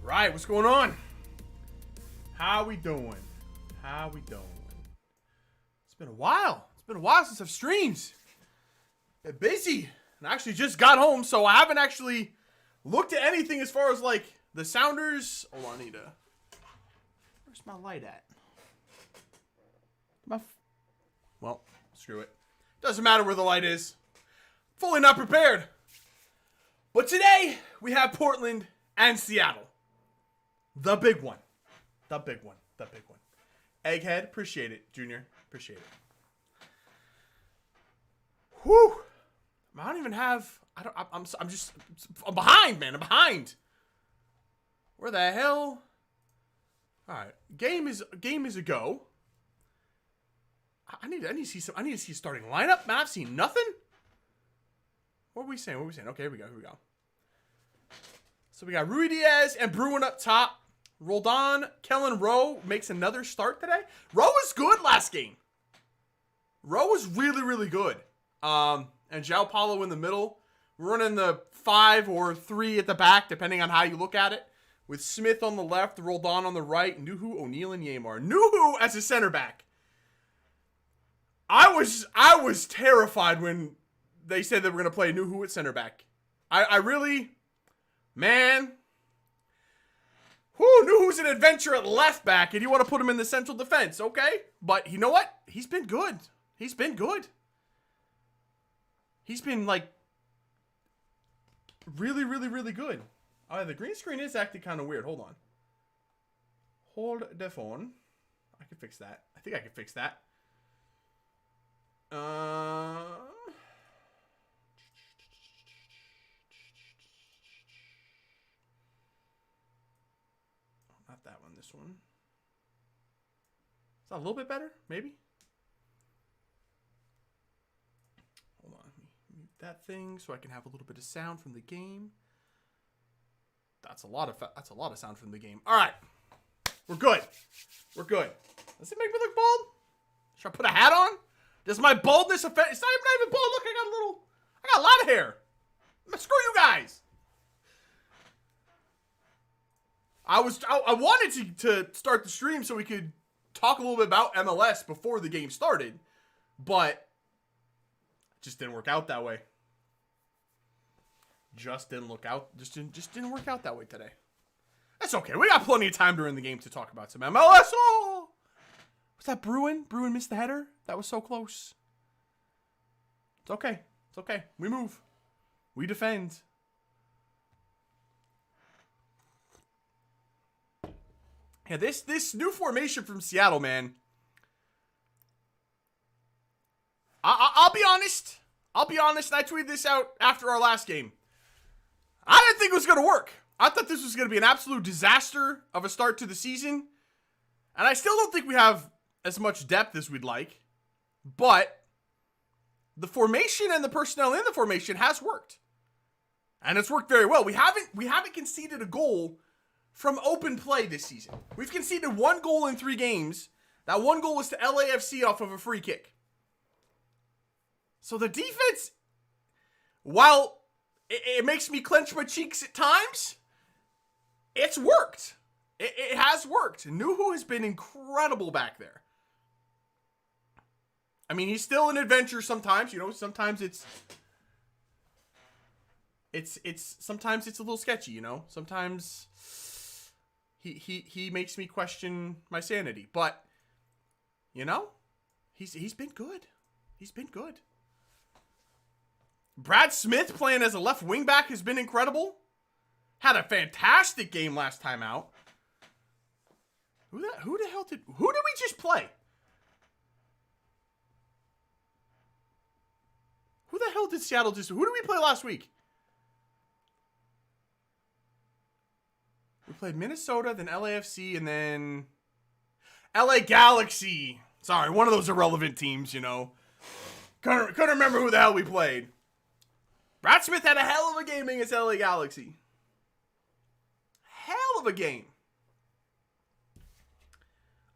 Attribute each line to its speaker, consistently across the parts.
Speaker 1: Right, what's going on? How we doing? How we doing? It's been a while. It's been a while since I've streamed. Been busy. And I actually just got home, so I haven't actually looked at anything as far as like the sounders. Hold on, Anita. Where's my light at? Well, screw it. Doesn't matter where the light is. Fully not prepared. But today, we have Portland and Seattle. The big one. The big one. The big one. Egghead, appreciate it, Junior. Appreciate it. Whew. I don't even have... I'm behind, man. I'm behind. Where the hell? Alright. Game is a go. I need to see a starting lineup. Man, I've seen nothing. What are we saying? Okay, here we go. So we got Rui Diaz and Bruin up top. Roldan, Kellen Rowe makes another start today. Rowe was good last game. Rowe was really, really good. And João Paulo in the middle. We're running the 5 or 3 at the back, depending on how you look at it. With Smith on the left, Roldan on the right, Nuhu, O'Neal, and Yamar. Nuhu as a center back. I was terrified when they said that we're going to play Nuhu at center back. I really... Man... Nuhu's an adventure at left back, and you want to put him in the central defense, okay? But you know what? He's been good. He's been good. He's been, like, really, really, really good. Oh, the green screen is acting kind of weird. Hold on. Hold the phone. I can fix that. I think I can fix that. Not that one, this one. Is that a little bit better? Maybe? Hold on. Let me mute that thing so I can have a little bit of sound from the game. That's a lot of sound from the game. All right. We're good. We're good. Does it make me look bald? Should I put a hat on? Does my baldness affect? It's not even bald. Look, I got a lot of hair. Screw you guys. I wanted to start the stream so we could talk a little bit about MLS before the game started, but it just didn't work out that way. Just didn't work out that way today. That's okay. We got plenty of time during the game to talk about some MLS. Oh! Was that Bruin? Bruin missed the header? That was so close. It's okay. It's okay. We move. We defend. Yeah, this new formation from Seattle, man. I'll be honest. I'll be honest. I tweeted this out after our last game. I didn't think it was going to work. I thought this was going to be an absolute disaster of a start to the season. And I still don't think we have as much depth as we'd like. But the formation and the personnel in the formation has worked. And it's worked very well. We haven't conceded a goal from open play this season. We've conceded 1 goal in 3 games. That 1 goal was to LAFC off of a free kick. So the defense, while it makes me clench my cheeks at times, it's worked. It has worked. Nuhu has been incredible back there. I mean, he's still an adventure sometimes. You know, sometimes sometimes it's a little sketchy, you know? Sometimes he makes me question my sanity. But, you know, he's been good. He's been good. Brad Smith playing as a left wing back has been incredible. Had a fantastic game last time out. Who did we just play? Who the hell did Seattle just... Who did we play last week? We played Minnesota, then LAFC, and then... LA Galaxy. Sorry, one of those irrelevant teams, you know. Couldn't remember who the hell we played. Brad Smith had a hell of a game against LA Galaxy. Hell of a game.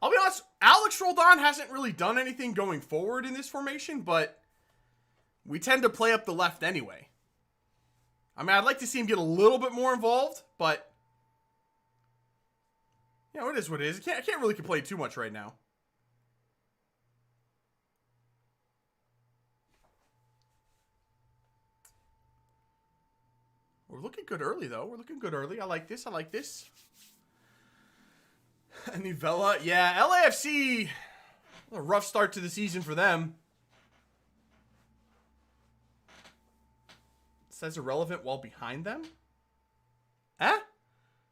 Speaker 1: I'll be honest, Alex Roldan hasn't really done anything going forward in this formation, but we tend to play up the left anyway. I mean, I'd like to see him get a little bit more involved, but You know, it is what it is. I can't really complain too much right now. We're looking good early, though. We're looking good early. I like this. I like this. Nivella. Yeah, LAFC. A rough start to the season for them. It says irrelevant while behind them? Huh?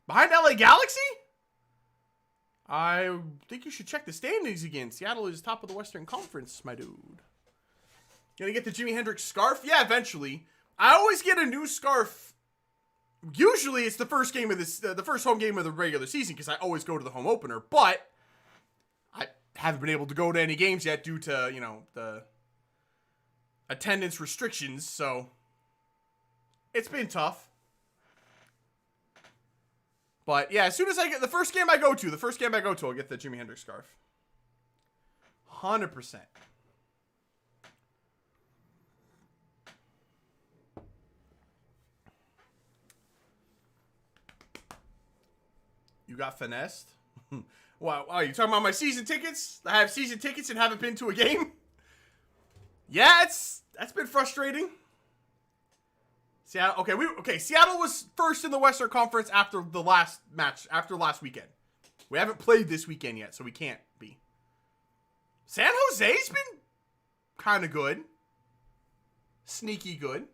Speaker 1: Behind LA Galaxy? I think you should check the standings again. Seattle is top of the Western Conference, my dude. Gonna get the Jimi Hendrix scarf? Yeah, eventually. I always get a new scarf. Usually it's the first game of the first home game of the regular season because I always go to the home opener. But I haven't been able to go to any games yet due to, you know, the attendance restrictions. So it's been tough. But yeah, as soon as I get the first game I go to, I'll get the Jimi Hendrix scarf. 100%. You got finessed? Wow, you talking about my season tickets? I have season tickets and haven't been to a game? Yeah, that's been frustrating. Seattle, okay, Seattle was first in the Western Conference after the last match, after last weekend. We haven't played this weekend yet, so we can't be. San Jose's been kind of good. Sneaky good.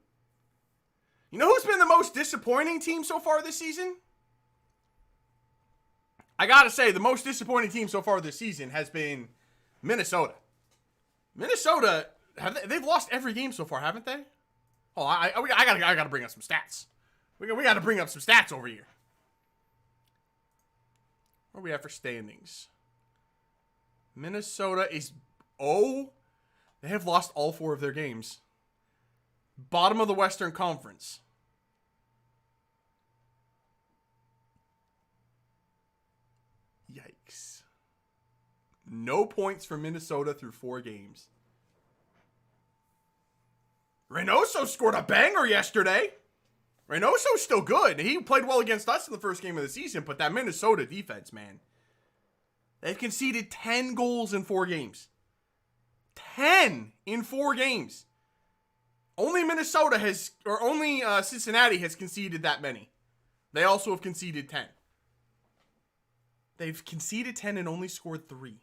Speaker 1: You know who's been the most disappointing team so far this season? I gotta say, the most disappointing team so far this season has been Minnesota. Minnesota, they've lost every game so far, haven't they? Oh, I gotta bring up some stats. We gotta bring up some stats over here. What do we have for standings? Minnesota is... Oh, they have lost all 4 of their games. Bottom of the Western Conference. Yikes. No points for Minnesota through 4 games. Reynoso scored a banger yesterday. Reynoso's still good. He played well against us in the first game of the season, but that Minnesota defense, man. They've conceded 10 goals in 4 games. 10 in 4 games. Only Cincinnati has conceded that many. They also have conceded 10. They've conceded 10 and only scored 3.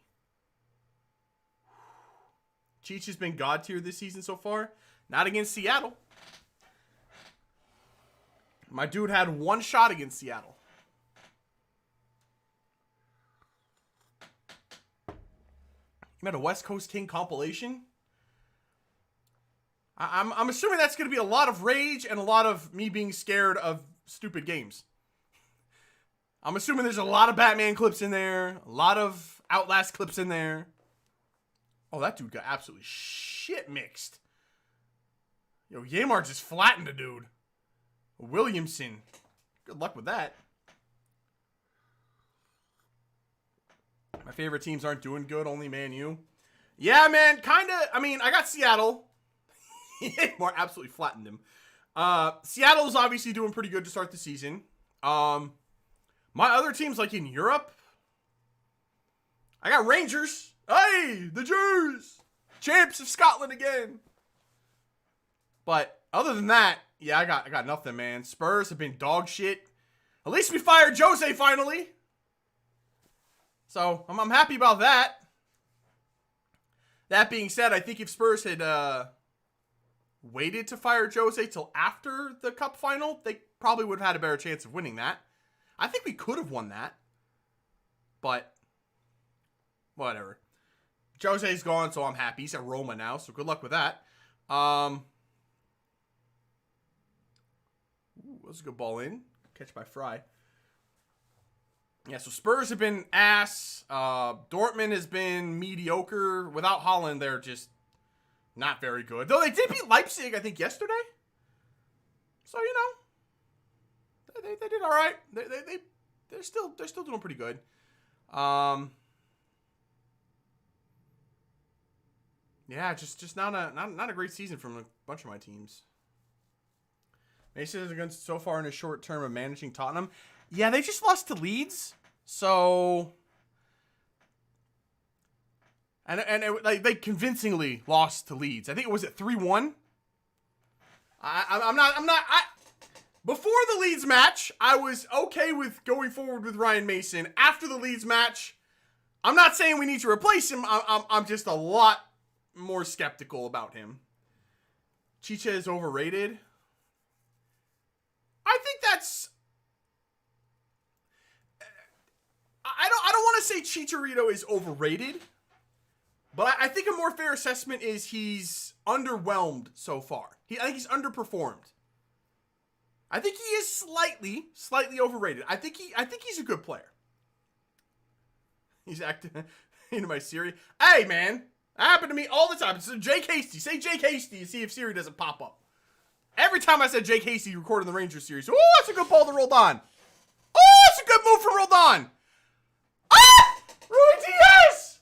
Speaker 1: Cheech has been god tier this season so far. Not against Seattle. My dude had 1 shot against Seattle. You met a WestCoastKing compilation? I'm assuming that's going to be a lot of rage and a lot of me being scared of stupid games. I'm assuming there's a lot of Batman clips in there. A lot of Outlast clips in there. Oh, that dude got absolutely shit mixed. Yo, Yamar just flattened a dude. Williamson. Good luck with that. My favorite teams aren't doing good. Only Man U. Yeah, man. Kind of. I mean, I got Seattle. Yamar absolutely flattened him. Seattle's obviously doing pretty good to start the season. My other teams, like in Europe, I got Rangers. Hey, the Jews. Champs of Scotland again. But other than that, yeah, I got nothing, man. Spurs have been dog shit. At least we fired Jose finally. So I'm happy about that. That being said, I think if Spurs had waited to fire Jose till after the cup final, they probably would have had a better chance of winning that. I think we could have won that. But whatever. Jose's gone, so I'm happy. He's at Roma now, so good luck with that. Ooh, that's a good ball in. Catch by Fry. Yeah, so Spurs have been ass. Dortmund has been mediocre. Without Haaland, they're just not very good. Though they did beat Leipzig, I think, yesterday. So, you know, they did all right. They're still doing pretty good. Yeah, just not a great season from a bunch of my teams. Mason is against so far in a short term of managing Tottenham. Yeah, they just lost to Leeds. So, like they convincingly lost to Leeds. I think it was at 3-1. I'm not. Before the Leeds match, I was okay with going forward with Ryan Mason. After the Leeds match, I'm not saying we need to replace him. I'm just a lot more skeptical about him. Chicha is overrated. I think that's. I don't want to say Chicharito is overrated, but I think a more fair assessment is he's underwhelmed so far. I think he's underperformed. I think he is slightly overrated. I think he's a good player. He's acting into my Siri. Hey man, that happened to me all the time. So Jake Hasty, say Jake Hasty and see if Siri doesn't pop up. Every time I said Jake Hasty recording the Rangers series, oh, that's a good ball to Roldan. Oh, that's a good move from Roldan. Ah, Rui Diaz.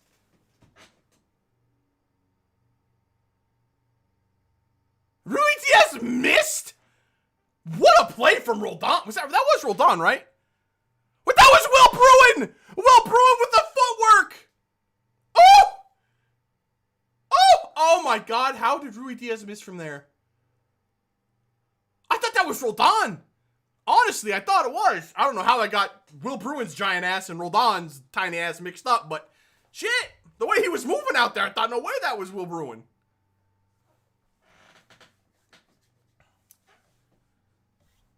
Speaker 1: Rui Diaz missed. What a play from Roldan. That was Roldan, right? But that was Will Bruin! Will Bruin with the footwork! Oh! Oh my god, how did Rui Diaz miss from there? I thought that was Roldan. Honestly, I thought it was. I don't know how I got Will Bruin's giant ass and Roldan's tiny ass mixed up, but shit, the way he was moving out there, I thought no way that was Will Bruin.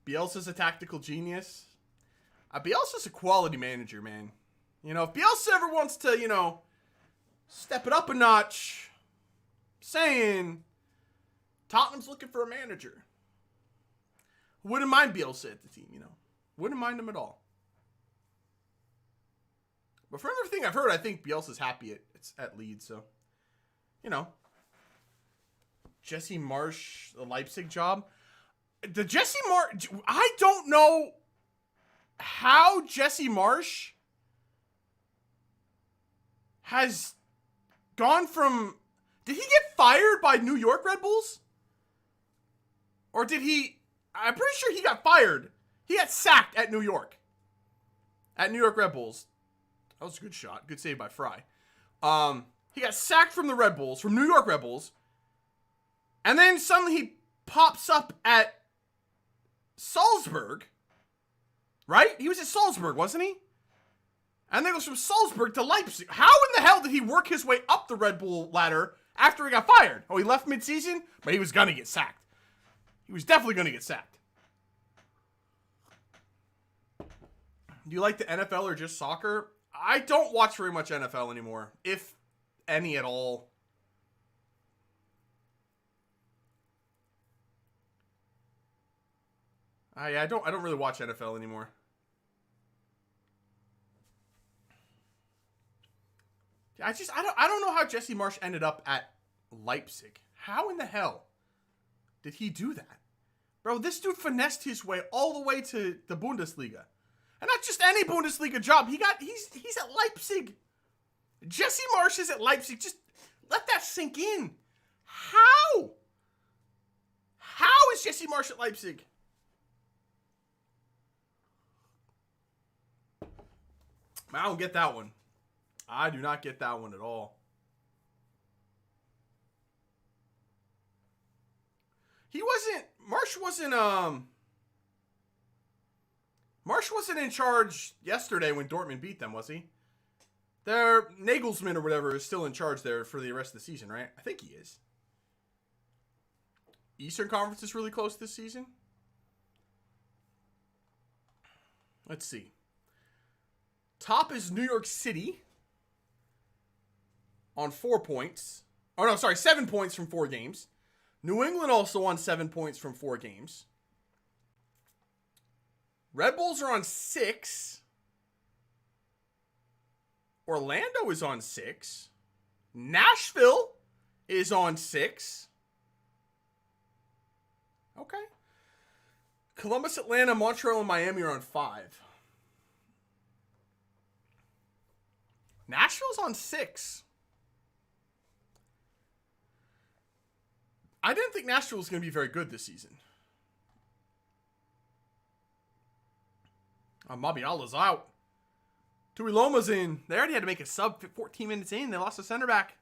Speaker 1: Bielsa's a tactical genius. Bielsa's a quality manager, man. You know, if Bielsa ever wants to, step it up a notch, saying Tottenham's looking for a manager. Wouldn't mind Bielsa at the team, Wouldn't mind him at all. But from everything I've heard, I think Bielsa's happy at Leeds, so, Jesse Marsch, the Leipzig job. The Jesse Marsch, I don't know how Jesse Marsch has gone from, did he get fired by New York Red Bulls? Or did he, I'm pretty sure he got fired. He got sacked at New York. At New York Red Bulls. That was a good shot. Good save by Fry. He got sacked from the Red Bulls, from New York Red Bulls. And then suddenly he pops up at Salzburg, right? He was at Salzburg, wasn't he? And then goes from Salzburg to Leipzig. How in the hell did he work his way up the Red Bull ladder after he got fired? Oh, he left mid-season? But he was going to get sacked. He was definitely going to get sacked. Do you like the NFL or just soccer? I don't watch very much NFL anymore, if any at all. I don't really watch NFL anymore. I don't know how Jesse Marsch ended up at Leipzig. How in the hell did he do that? Bro, this dude finessed his way all the way to the Bundesliga. And not just any Bundesliga job. He's at Leipzig. Jesse Marsch is at Leipzig. Just let that sink in. How? How is Jesse Marsch at Leipzig? I don't get that one. I do not get that one at all. Marsch wasn't in charge yesterday when Dortmund beat them, was he? Their Nagelsmann or whatever is still in charge there for the rest of the season, right? I think he is. Eastern Conference is really close this season. Let's see. Top is New York City on 4 points. Oh, no, sorry, 7 points from 4 games. New England also on 7 points from 4 games. Red Bulls are on 6. Orlando is on 6. Nashville is on 6. Okay. Columbus, Atlanta, Montreal, and Miami are on 5. Nashville's on 6. I didn't think Nashville was going to be very good this season. Mabiala's out. Tuiloma's in. They already had to make a sub 14 minutes in. They lost a center back.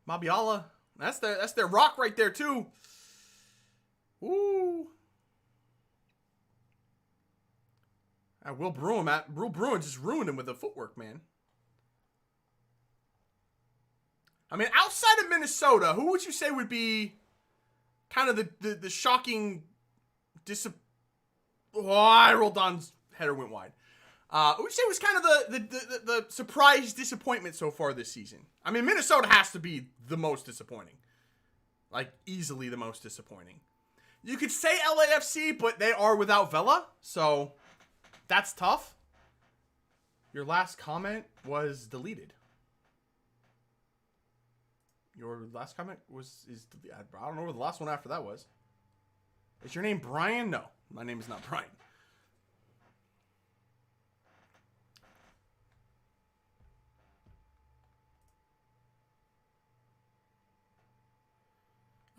Speaker 1: Mabiala. That's their rock right there, too. Ooh. Will Bruin just ruined him with the footwork, man. I mean, outside of Minnesota, who would you say would be kind of the shocking Roldan's header went wide. Who would you say was kind of the surprise disappointment so far this season? I mean, Minnesota has to be the most disappointing. Like, easily the most disappointing. You could say LAFC, but they are without Vela, so that's tough. Your last comment was deleted. Your last comment is I don't know where the last one after that was. Is your name Brian? No, my name is not Brian.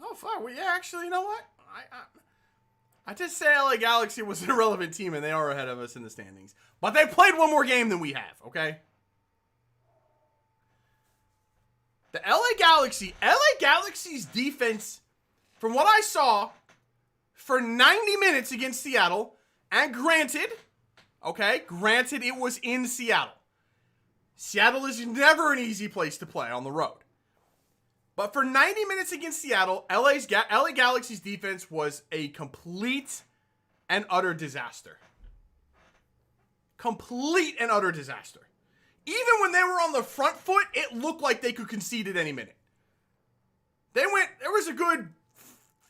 Speaker 1: Oh fuck! Well, yeah, actually, you know what? I just say LA Galaxy was an irrelevant team, and they are ahead of us in the standings. But they played one more game than we have. Okay. The LA Galaxy's defense, from what I saw, for 90 minutes against Seattle, and granted it was in Seattle. Seattle is never an easy place to play on the road. But for 90 minutes against Seattle, LA Galaxy's defense was a complete and utter disaster. Complete and utter disaster. Even when they were on the front foot, it looked like they could concede at any minute. There was a good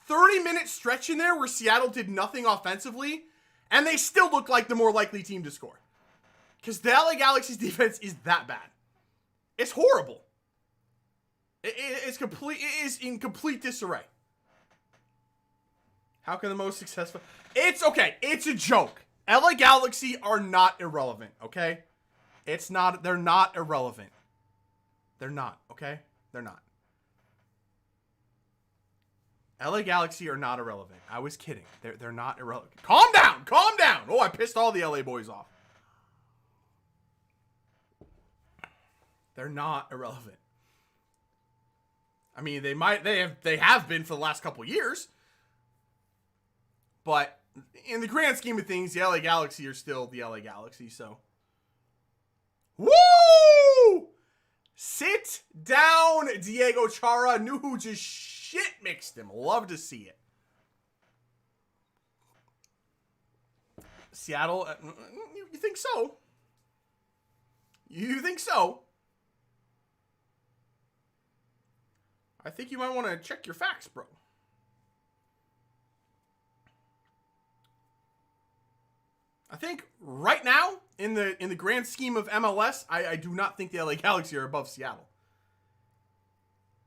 Speaker 1: 30-minute stretch in there where Seattle did nothing offensively, and they still looked like the more likely team to score. Because the LA Galaxy's defense is that bad. It's horrible. It is in complete disarray. How can the most successful... It's okay. It's a joke. LA Galaxy are not irrelevant, okay? They're not irrelevant. They're not, okay? They're not. LA Galaxy are not irrelevant. I was kidding. They're not irrelevant. Calm down! Calm down! Oh, I pissed all the LA boys off. They're not irrelevant. I mean, they have been for the last couple years. But in the grand scheme of things, the LA Galaxy are still the LA Galaxy, so. Woo! Sit down, Diego Chara. Knew who just shit mixed him. Love to see it. Seattle, you think so? You think so? I think you might want to check your facts, bro. I think right now, in the grand scheme of MLS, I do not think the LA Galaxy are above Seattle.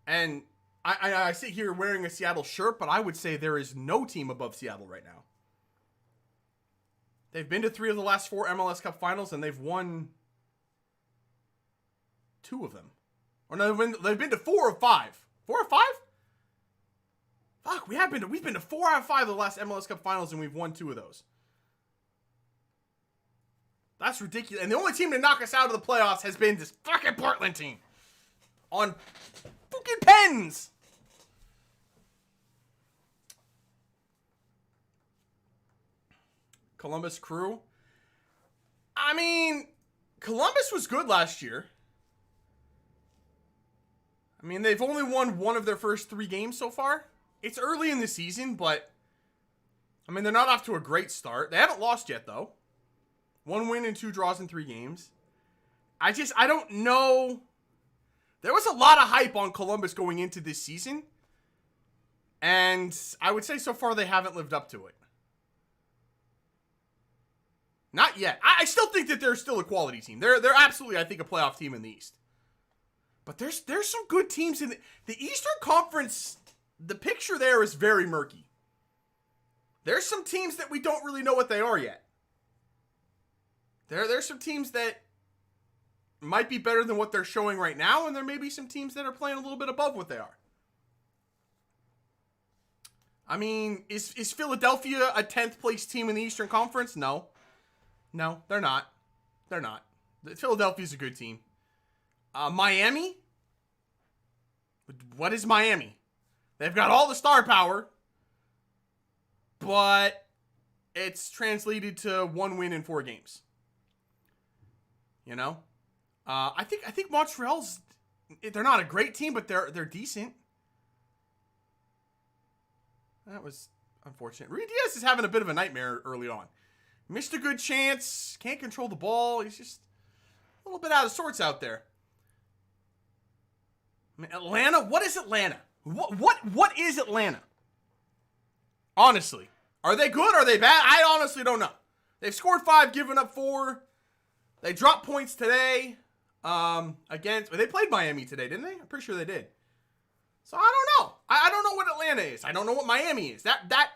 Speaker 1: And I sit here wearing a Seattle shirt, but I would say there is no team above Seattle right now. They've been to 3 of the last 4 MLS Cup finals, and they've won 2 of them. Or no, they've been to 4 of 5. 4 or 5? Fuck, we've been to 4 out of 5 of the last MLS Cup finals, and we've won 2 of those. That's ridiculous. And the only team to knock us out of the playoffs has been this fucking Portland team. On fucking pens. Columbus Crew. I mean, Columbus was good last year. I mean, they've only won 1 of their first 3 games so far. It's early in the season, but I mean, they're not off to a great start. They haven't lost yet, though. 1 win and 2 draws in 3 games. I don't know. There was a lot of hype on Columbus going into this season. And I would say so far they haven't lived up to it. Not yet. I still think that they're still a quality team. They're absolutely, I think, a playoff team in the East. But there's some good teams in the Eastern Conference. The picture there is very murky. There's some teams that we don't really know what they are yet. There's some teams that might be better than what they're showing right now, and there may be some teams that are playing a little bit above what they are. I mean, is Philadelphia a 10th place team in the Eastern Conference? No. No, they're not. They're not. Philadelphia's a good team. Miami? What is Miami? They've got all the star power, but it's translated to 1 win in 4 games. You know? I think Montreal's, they're not a great team, but they're decent. That was unfortunate. Rudy Diaz is having a bit of a nightmare early on. Missed a good chance. Can't control the ball. He's just a little bit out of sorts out there. I mean, Atlanta? What is Atlanta? What is Atlanta? Honestly. Are they good? Are they bad? I honestly don't know. They've scored 5, given up 4. They dropped points today. They played Miami today, didn't they? I'm pretty sure they did. So I don't know. I don't know what Atlanta is. I don't know what Miami is. That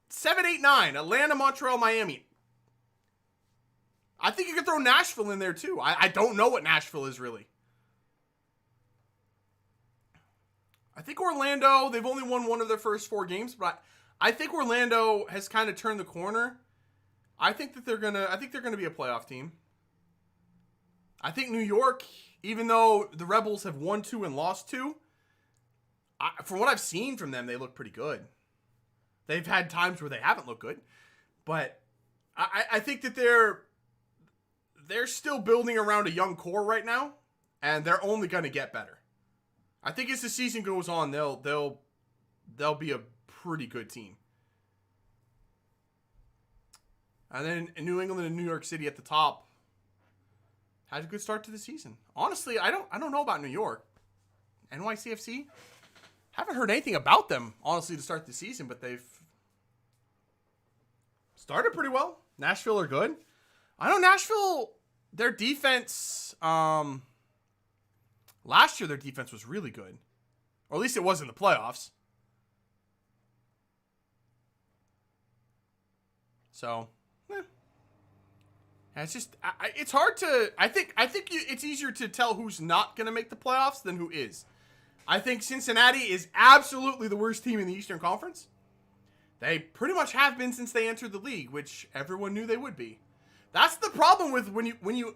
Speaker 1: 7, 8, 9. Atlanta, Montreal, Miami. I think you could throw Nashville in there too. I don't know what Nashville is really. I think Orlando, they've only won 1 of their first 4 games, but I think Orlando has kind of turned the corner. I think they're gonna be a playoff team. I think New York, even though the Rebels have won 2 and lost 2, from what I've seen from them, they look pretty good. They've had times where they haven't looked good, but I think that they're still building around a young core right now, and they're only going to get better. I think as the season goes on, they'll be a pretty good team. And then in New England and New York City at the top had a good start to the season. Honestly, I don't know about New York. NYCFC? Haven't heard anything about them, honestly, to start the season, but they've started pretty well. Nashville are good. I know Nashville, their defense, last year their defense was really good. Or at least it was in the playoffs. So, it's just, it's hard to, I think it's easier to tell who's not going to make the playoffs than who is. I think Cincinnati is absolutely the worst team in the Eastern Conference. They pretty much have been since they entered the league, which everyone knew they would be. That's the problem with when you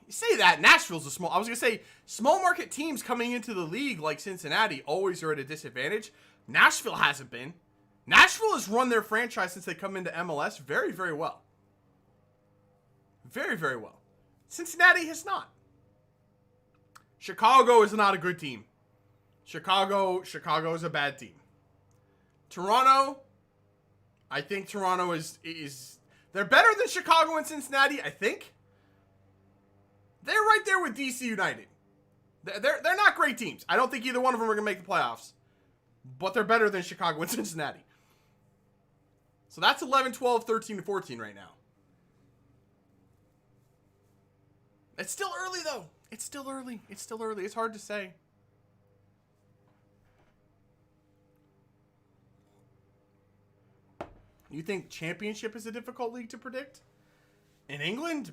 Speaker 1: say that Nashville's a small, I was going to say small market teams coming into the league like Cincinnati always are at a disadvantage. Nashville hasn't been. Nashville has run their franchise since they come into MLS very, very well. Very, very well. Cincinnati has not. Chicago is not a good team. Chicago is a bad team. Toronto, I think Toronto is they're better than Chicago and Cincinnati, I think. They're right there with DC United. They're not great teams. I don't think either one of them are going to make the playoffs. But they're better than Chicago and Cincinnati. So that's 11, 12, 13, and 14 right now. It's still early, though. It's still early. It's hard to say. You think championship is a difficult league to predict? In England,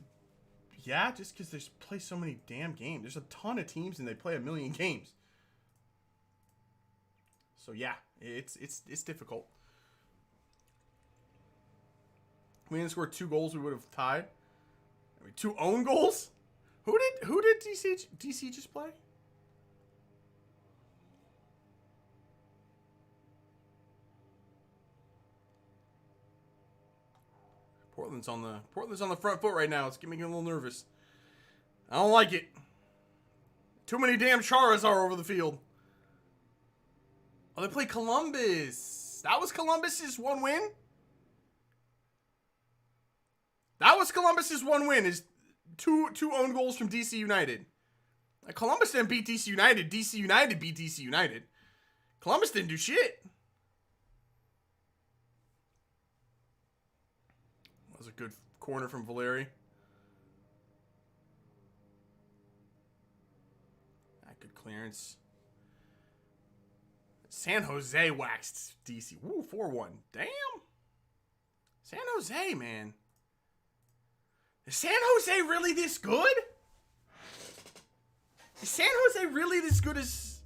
Speaker 1: yeah, just because they play so many damn games. There's a ton of teams and they play a million games. So yeah, it's difficult. If we didn't score 2 goals, we would have tied. 2 own goals? Who did DC just play? Portland's on the front foot right now. It's getting me a little nervous. I don't like it. Too many damn Charas are over the field. Oh, they play Columbus. That was Columbus's 1 win? That was Columbus's 1 win. Is two own goals from DC United. Columbus didn't beat DC United. DC United beat DC United. Columbus didn't do shit. That was a good corner from Valeri. Good clearance. San Jose waxed DC. Woo, 4-1. Damn. San Jose, man. Is San Jose really this good? Is San Jose really this good as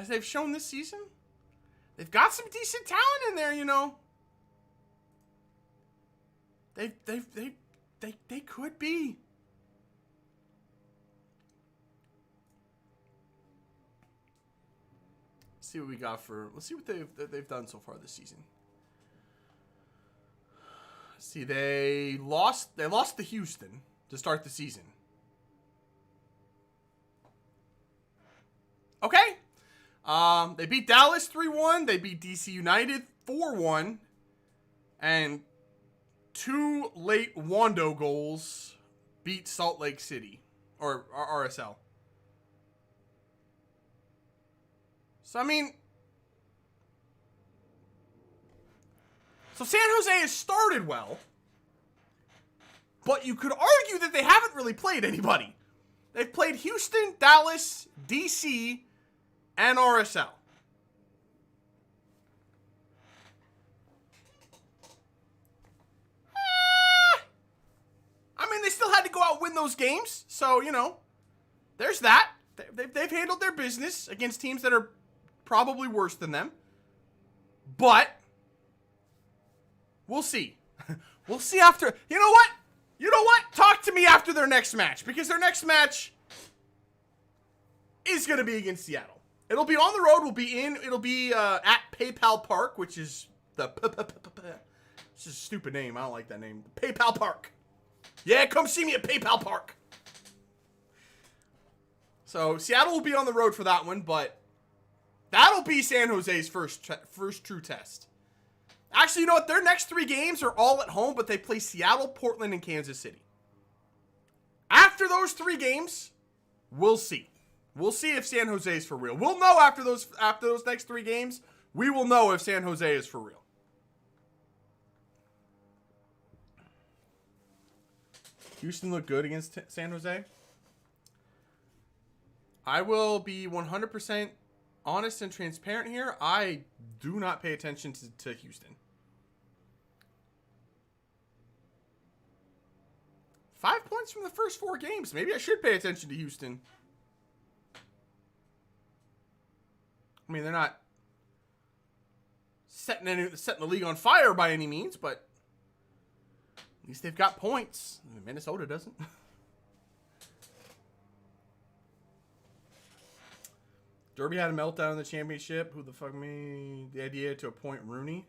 Speaker 1: they've shown this season? They've got some decent talent in there, you know. They've They could be. Let's see what we got for. Let's see what they've done so far this season. Let's see, they lost to Houston to start the season. Okay. They beat Dallas 3-1. They beat DC United 4-1. And 2 late Wando goals beat Salt Lake City. Or RSL. So, I mean... So, San Jose has started well. But you could argue that they haven't really played anybody. They've played Houston, Dallas, DC, and RSL. I mean, they still had to go out and win those games. So, you know, there's that. They've handled their business against teams that are probably worse than them. But we'll see. We'll see after. You know what? You know what? Talk to me after their next match. Because their next match is going to be against Seattle. It'll be on the road. It'll be at PayPal Park, which is the... It's just a stupid name. I don't like that name. PayPal Park. Yeah, come see me at PayPal Park. So, Seattle will be on the road for that one, but that'll be San Jose's first true test. Actually, you know what? Their next 3 games are all at home, but they play Seattle, Portland, and Kansas City. After those 3 games, we'll see. We'll see if San Jose is for real. We'll know after those next 3 games. We will know if San Jose is for real. Houston looked good against San Jose. I will be 100% honest and transparent here. I do not pay attention to Houston. 5 points from the first 4 games. Maybe I should pay attention to Houston. I mean, they're not setting the league on fire by any means, but at least they've got points. Minnesota doesn't. Derby had a meltdown in the championship. Who the fuck made the idea to appoint Rooney?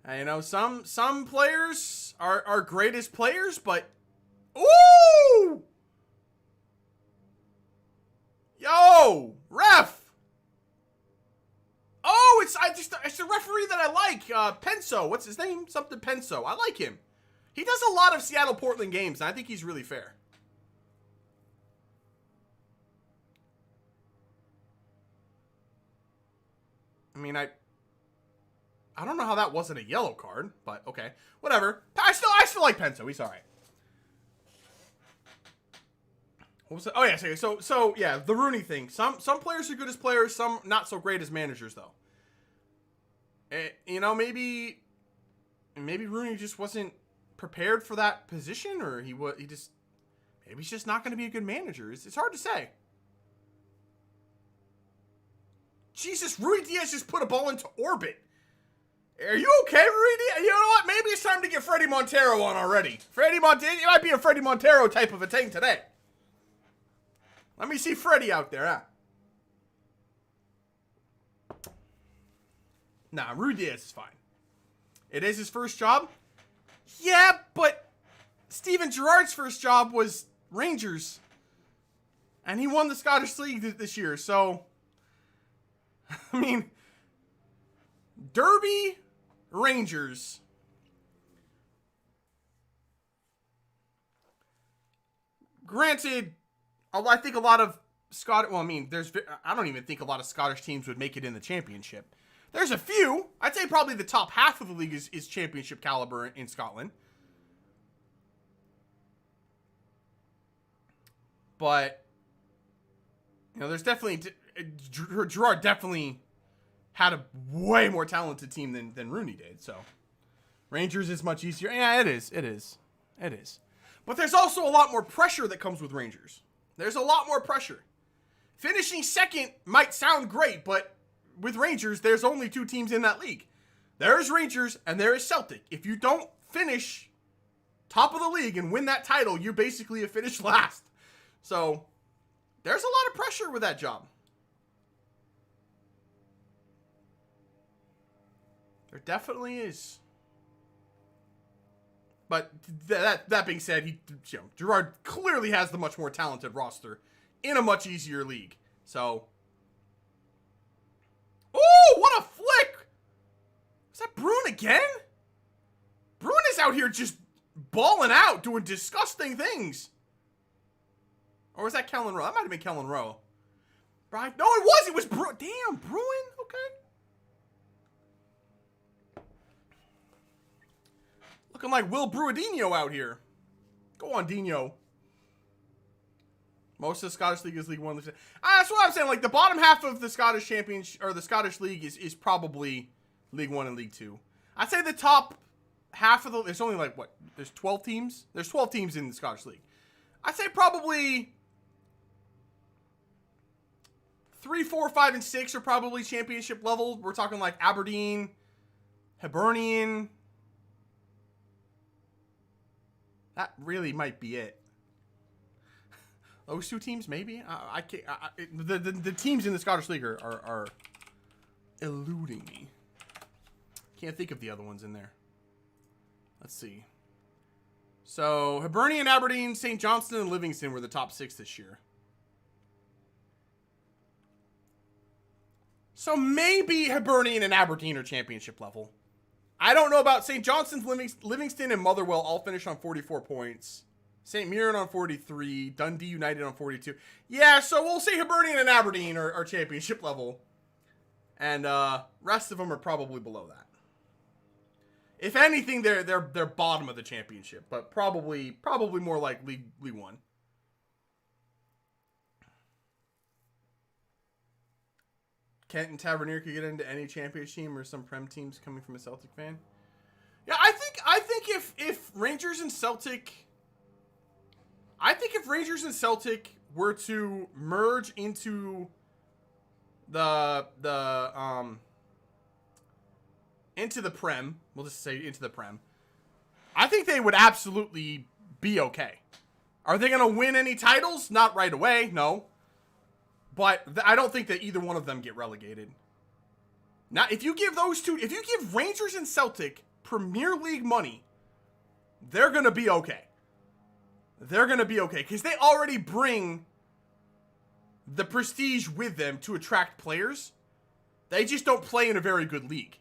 Speaker 1: And, you know, some players are great as players, but ooh! Yo, ref! Oh, it's a referee that I like. Penso. What's his name? Something Penso. I like him. He does a lot of Seattle-Portland games, and I think he's really fair. I mean, I don't know how that wasn't a yellow card, but okay. Whatever. I still like Penso. He's all right. What was it? Oh, yeah. So yeah, the Rooney thing. Some players are good as players, some not so great as managers, though. You know, maybe Rooney just wasn't prepared for that position, or maybe he's just not going to be a good manager. It's hard to say. Jesus, Rui Diaz just put a ball into orbit. Are you okay, Rui Diaz? You know what? Maybe it's time to get Freddie Montero on already. It might be a Freddie Montero type of a thing today. Let me see Freddie out there, huh? Nah, Rui Diaz is fine. It is his first job? Yeah, but Steven Gerrard's first job was Rangers. And he won the Scottish League this year, so... I mean... Derby, Rangers. Granted... I think a lot of I don't even think a lot of Scottish teams would make it in the championship. There's a few. I'd say probably the top half of the league is championship caliber in Scotland. But, you know, there's definitely... Gerrard definitely had a way more talented team than Rooney did, so... Rangers is much easier. Yeah, it is. But there's also a lot more pressure that comes with Rangers. There's a lot more pressure. Finishing second might sound great, but with Rangers, there's only 2 teams in that league. There is Rangers and there is Celtic. If you don't finish top of the league and win that title, you basically have finished last. So there's a lot of pressure with that job. There definitely is. But that being said, Gerard clearly has the much more talented roster in a much easier league. So, oh, what a flick! Is that Bruin again? Bruin is out here just balling out, doing disgusting things. Or was that Kellen Rowe? That might have been Kellen Rowe. Right? No, it was. It was Bruin. Damn, Bruin. Okay. Looking like Will Bruadinho out here. Go on, Dino. Most of the Scottish League is League One. That's what I'm saying. Like, the bottom half of the Scottish Championship, or the Scottish League, is probably League One and League Two. I'd say the top half of the... There's only, like, what? There's 12 teams? There's 12 teams in the Scottish League. I'd say probably 3, 4, 5, and 6 are probably championship level. We're talking, like, Aberdeen, Hibernian. That really might be it. Those two teams, maybe? I can't. The teams in the Scottish League are eluding me. Can't think of the other ones in there. Let's see. So, Hibernian, Aberdeen, St. Johnstone, and Livingston were the top 6 this year. So, maybe Hibernian and Aberdeen are championship level. I don't know about St. Johnstone's, Livingston, and Motherwell all finished on 44 points. St. Mirren on 43. Dundee United on 42. Yeah, so we'll say Hibernian and Aberdeen are championship level. And rest of them are probably below that. If anything, they're bottom of the championship, but probably more like League One. Kent and Tavernier could get into any championship team or some Prem teams coming from a Celtic fan. Yeah, I think if Rangers and Celtic, were to merge into the Prem, we'll just say into the Prem, I think they would absolutely be okay. Are they going to win any titles? Not right away, no. But I don't think that either one of them get relegated. Now, if you give Rangers and Celtic Premier League money, they're going to be okay. They're going to be okay because they already bring the prestige with them to attract players. They just don't play in a very good league.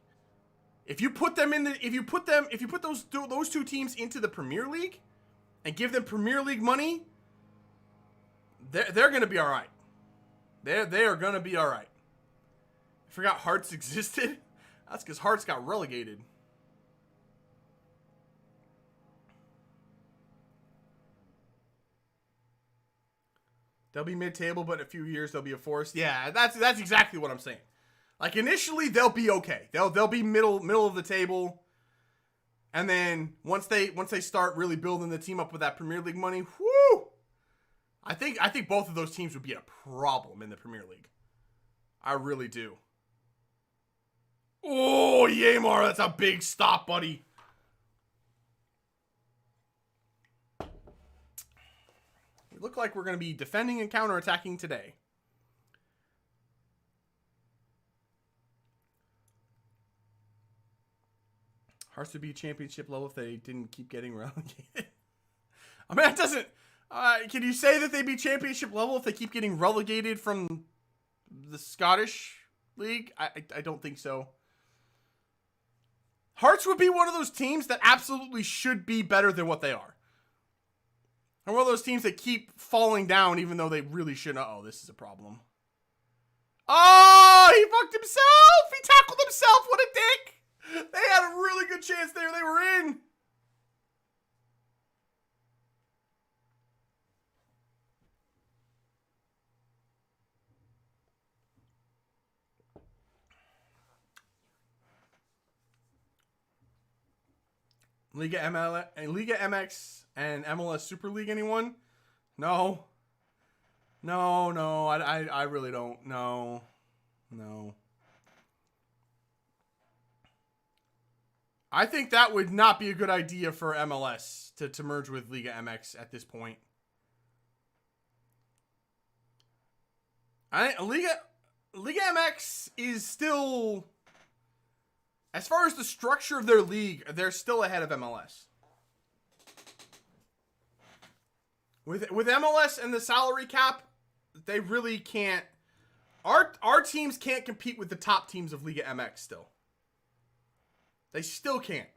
Speaker 1: If you put those two teams into the Premier League and give them Premier League money, they're going to be all right. They are going to be all right. I forgot Hearts existed. That's because Hearts got relegated. They'll be mid-table, but in a few years they'll be a force. Yeah, that's exactly what I'm saying. Like, initially they'll be okay. They'll be middle of the table. And then once they start really building the team up with that Premier League money, whoo! I think both of those teams would be a problem in the Premier League. I really do. Oh, Yamar, that's a big stop, buddy. We look like we're going to be defending and counterattacking today. Hearts would be championship level if they didn't keep getting relegated. I mean, that doesn't... can you say that they'd be championship level if they keep getting relegated from the Scottish League? I don't think so. Hearts would be one of those teams that absolutely should be better than what they are. And one of those teams that keep falling down even though they really shouldn't. Uh-oh, this is a problem. Oh, he fucked himself! He tackled himself! What a dick! They had a really good chance there. They were in. Liga MX and MLS Super League, anyone? No. I really don't. No. I think that would not be a good idea for MLS to merge with Liga MX at this point. Liga MX is still, as far as the structure of their league, they're still ahead of MLS. With MLS and the salary cap, they really can't. Our teams can't compete with the top teams of Liga MX still. They still can't.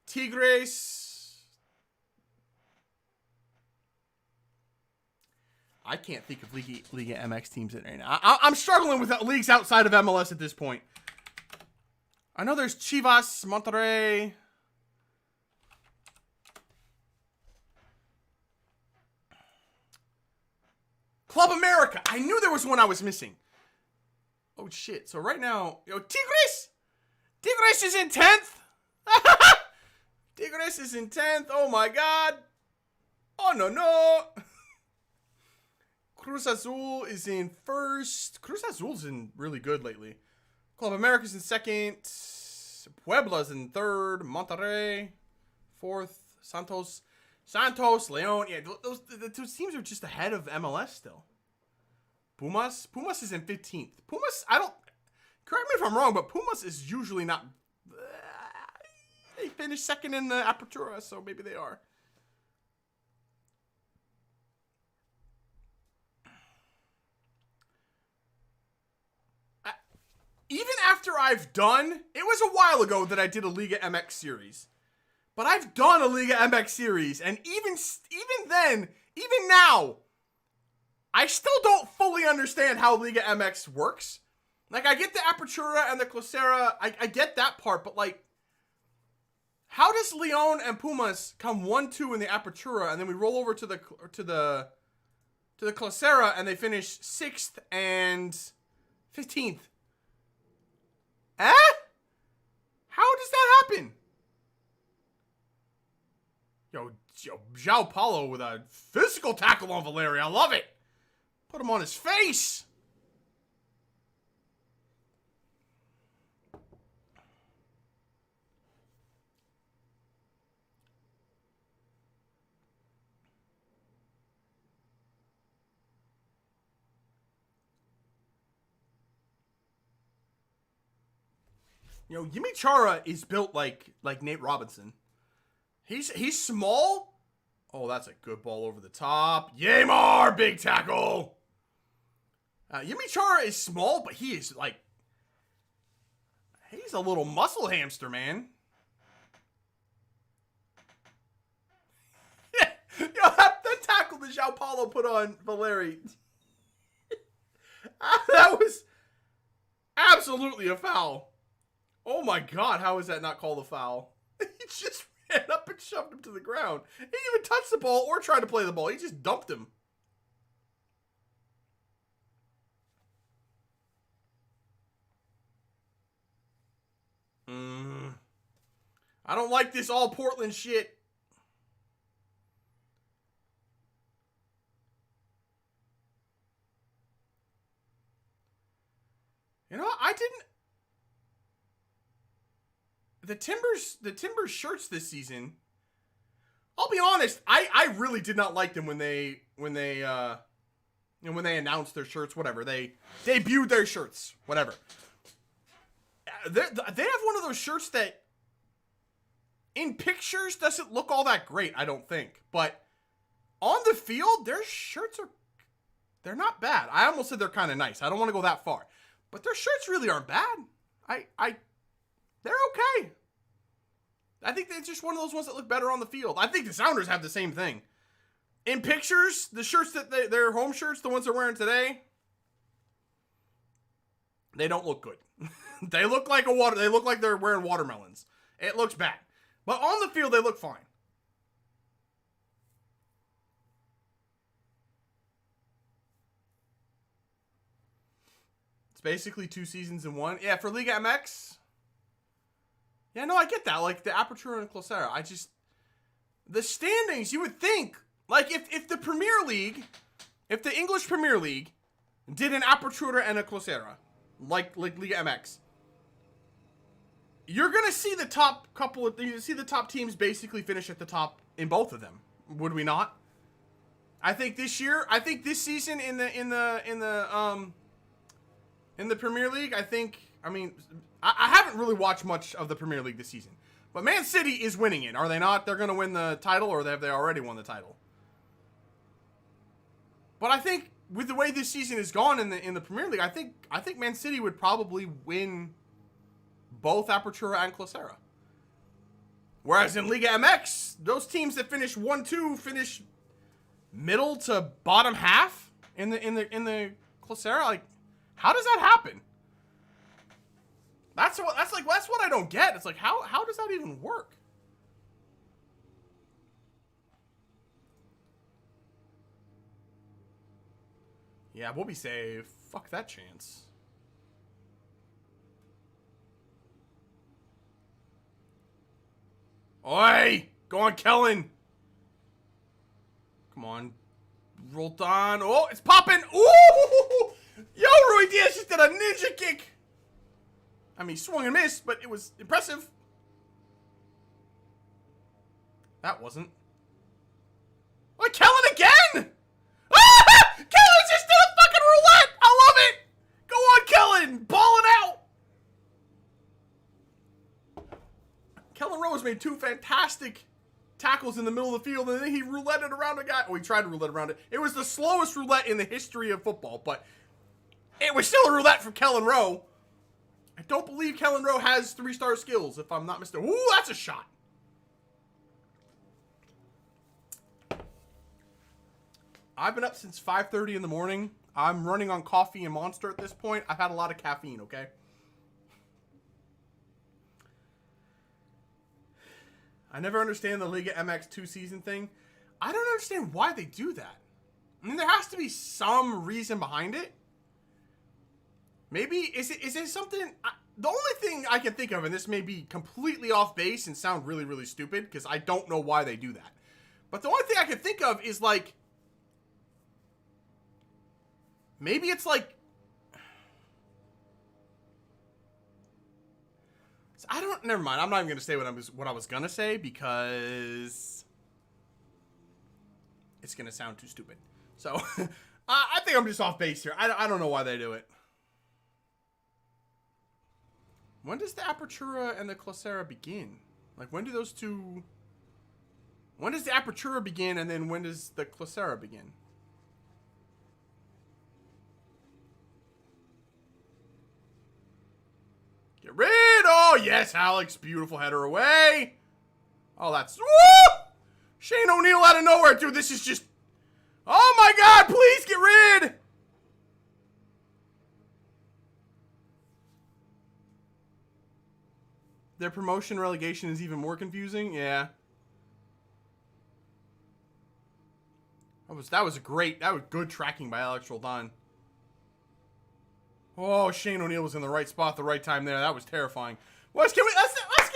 Speaker 1: Tigres. I can't think of Liga MX teams in right now. I'm struggling with leagues outside of MLS at this point. I know there's Chivas, Monterrey. Club America. I knew there was one I was missing. Oh, shit. So right now, Tigres. Tigres is in 10th. Tigres is in 10th. Oh, my God. Oh, no. Cruz Azul is in first. Cruz Azul's in really good lately. Club America's in second. Puebla's in third. Monterrey, fourth. Santos, Leon. Yeah, those teams are just ahead of MLS still. Pumas is in 15th. Pumas, correct me if I'm wrong, but Pumas is usually not. They finished second in the Apertura, so maybe they are. Even after I've done, it was a while ago that I did a Liga MX series. But I've done a Liga MX series, and even then, even now, I still don't fully understand how Liga MX works. Like, I get the Apertura and the Clausura, I get that part, but like, how does Leon and Pumas come 1-2 in the Apertura, and then we roll over to the Clausura, and they finish 6th and 15th? Eh? How does that happen? Yo, João Paulo with a physical tackle on Valeri. I love it. Put him on his face. Yimi Chara is built like Nate Robinson. He's small. Oh, that's a good ball over the top. Yamar, big tackle. Yimi Chara is small, but he is like, he's a little muscle hamster, man. Yeah, that tackle that João Paulo put on Valeri. That was absolutely a foul. Oh my God, how is that not called a foul? He just ran up and shoved him to the ground. He didn't even touch the ball or try to play the ball. He just dumped him. I don't like this all Portland shit. You know, I didn't. The Timbers shirts this season. I'll be honest, I really did not like them when they announced their shirts. Whatever, they debuted their shirts. Whatever. They have one of those shirts that, in pictures, doesn't look all that great. I don't think, but on the field, their shirts they're not bad. I almost said they're kind of nice. I don't want to go that far, but their shirts really aren't bad. They're okay. I think they're just one of those ones that look better on the field. I think the Sounders have the same thing. In pictures, the shirts that their home shirts, the ones they're wearing today, they don't look good. They look like they look like they're wearing watermelons. It looks bad. But on the field, they look fine. It's basically 2 seasons in one. Yeah, for Liga MX. Yeah, no, I get that. Like, the Apertura and Clausura. The standings, you would think, like, if the Premier League, if the English Premier League did an Apertura and a Clausura, like Liga MX, you're gonna see the top couple of you see the top teams basically finish at the top in both of them. Would we not? I think this season in the Premier League, I haven't really watched much of the Premier League this season. But Man City is winning it, are they not? They're going to win the title, or have they already won the title? But I think with the way this season has gone in the Premier League, I think Man City would probably win both Apertura and Clausura. Whereas in Liga MX, those teams that finish 1-2 finish middle to bottom half in the Clausura. Like, how does that happen? That's what I don't get. It's like, how does that even work? Yeah, we'll be safe. Fuck that chance. Oi! Go on, Kellen. Come on. Roll on. Oh, it's popping. Ooh! Yo, Rui Diaz just did a ninja kick. I mean, swung and missed, but it was impressive. That wasn't. Oh, Kellen again! Ah! Kellen just did a fucking roulette! I love it! Go on, Kellen! Balling out! Kellen Rose made 2 fantastic tackles in the middle of the field, and then he rouletted around a guy. Oh, he tried to roulette around it. It was the slowest roulette in the history of football, but it was still a roulette from Kellen Rowe. I don't believe Kellen Rowe has 3-star skills, if I'm not mistaken. Ooh, that's a shot. I've been up since 5:30 in the morning. I'm running on coffee and Monster at this point. I've had a lot of caffeine, okay? I never understand the Liga MX 2-season thing. I don't understand why they do that. I mean, there has to be some reason behind it. Maybe, is it something... the only thing I can think of, and this may be completely off base and sound really, really stupid, because I don't know why they do that. But the only thing I can think of is, like... maybe it's like... I don't... never mind. I'm not even going to say what I was going to say, because... it's going to sound too stupid. So, I think I'm just off base here. I don't know why they do it. When does the Apertura and the Clausura begin? Like, when do those two... when does the Apertura begin, and then when does the Clausura begin? Get rid! Oh, yes, Alex. Beautiful header away. Oh, that's... woo! Shane O'Neill out of nowhere. Dude, this is just... oh, my God. Please get rid. Their promotion relegation is even more confusing. Yeah. That was good tracking by Alex Roldan. Oh, Shane O'Neill was in the right spot at the right time there. That was terrifying. Let's get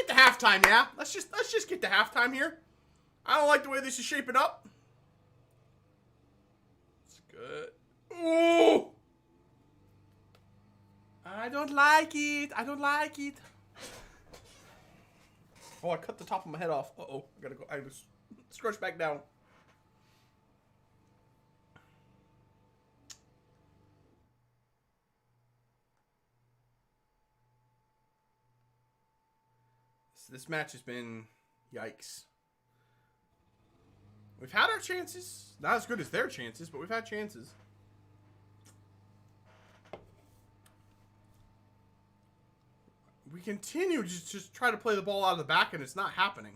Speaker 1: to halftime, yeah? Let's just get to halftime here. I don't like the way this is shaping up. It's good. Ooh! I don't like it. I don't like it. Oh, I cut the top of my head off. Uh-oh. I gotta go. I just scrunch back down. This match has been yikes. We've had our chances. Not as good as their chances, but we've had chances. We continue to just try to play the ball out of the back, and it's not happening.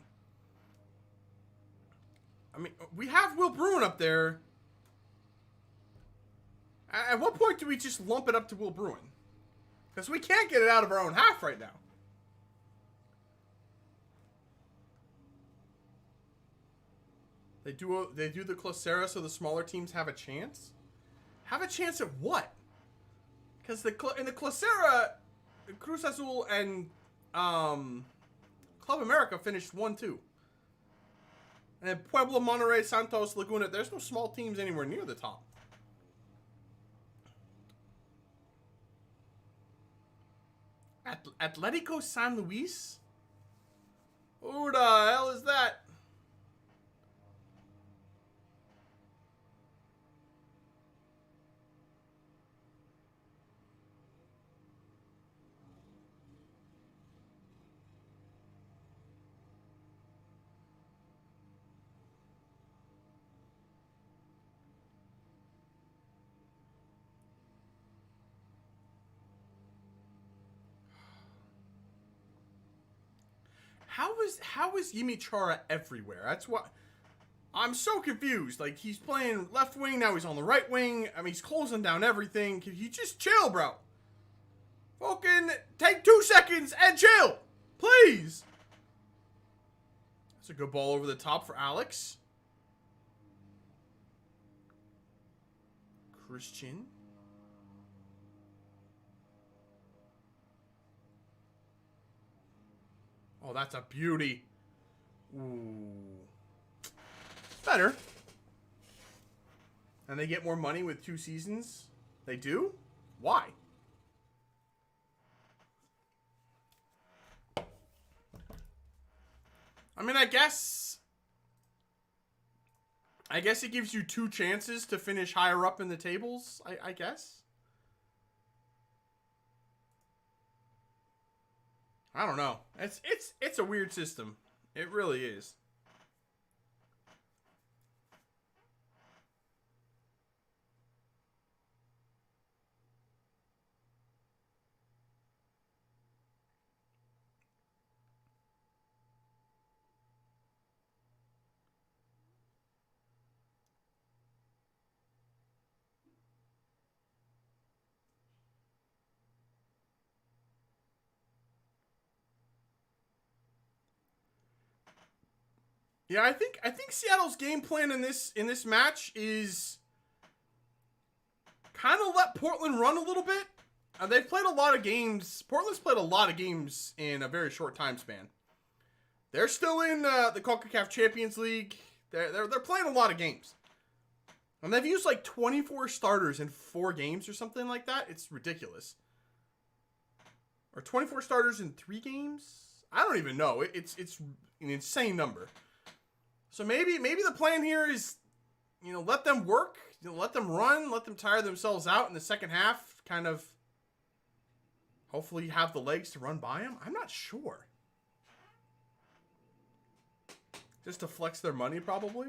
Speaker 1: I mean, we have Will Bruin up there. At what point do we just lump it up to Will Bruin? Because we can't get it out of our own half right now. They do the Clausura so the smaller teams have a chance? Have a chance at what? Because in the Clausura, Cruz Azul and Club America finished 1-2. And then Puebla, Monterrey, Santos, Laguna, there's no small teams anywhere near the top. Atletico San Luis? Who the hell is that? How is Yimi Chara everywhere? That's what I'm so confused. Like, he's playing left wing, now he's on the right wing. I mean, he's closing down everything. Can you just chill, bro? Fucking take 2 seconds and chill, please. That's a good ball over the top for Alex. Christian. Oh, that's a beauty. Ooh. Better. And they get more money with 2 seasons? They do? Why? I mean, I guess it gives you 2 chances to finish higher up in the tables, I guess. I don't know. It's a weird system. It really is. Yeah, I think Seattle's game plan in this match is kind of let Portland run a little bit. They've played a lot of games. Portland's played a lot of games in a very short time span. They're still in the CONCACAF Champions League. They're playing a lot of games. And they've used like 24 starters in 4 games or something like that. It's ridiculous. Or 24 starters in 3 games? I don't even know. It's an insane number. So maybe the plan here is, let them work, let them run, let them tire themselves out in the second half, kind of hopefully have the legs to run by them. I'm not sure. Just to flex their money, probably.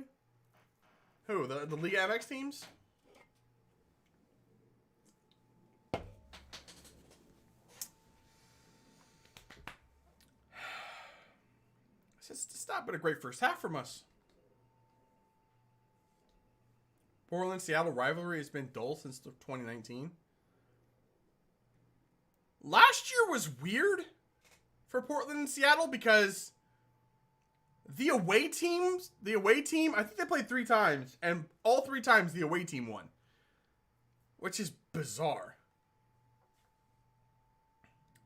Speaker 1: Who? The Liga MX teams? It's not been a great first half from us. Portland-Seattle rivalry has been dull since 2019. Last year was weird for Portland and Seattle because the away team, I think they played 3 times, and all 3 times the away team won. Which is bizarre.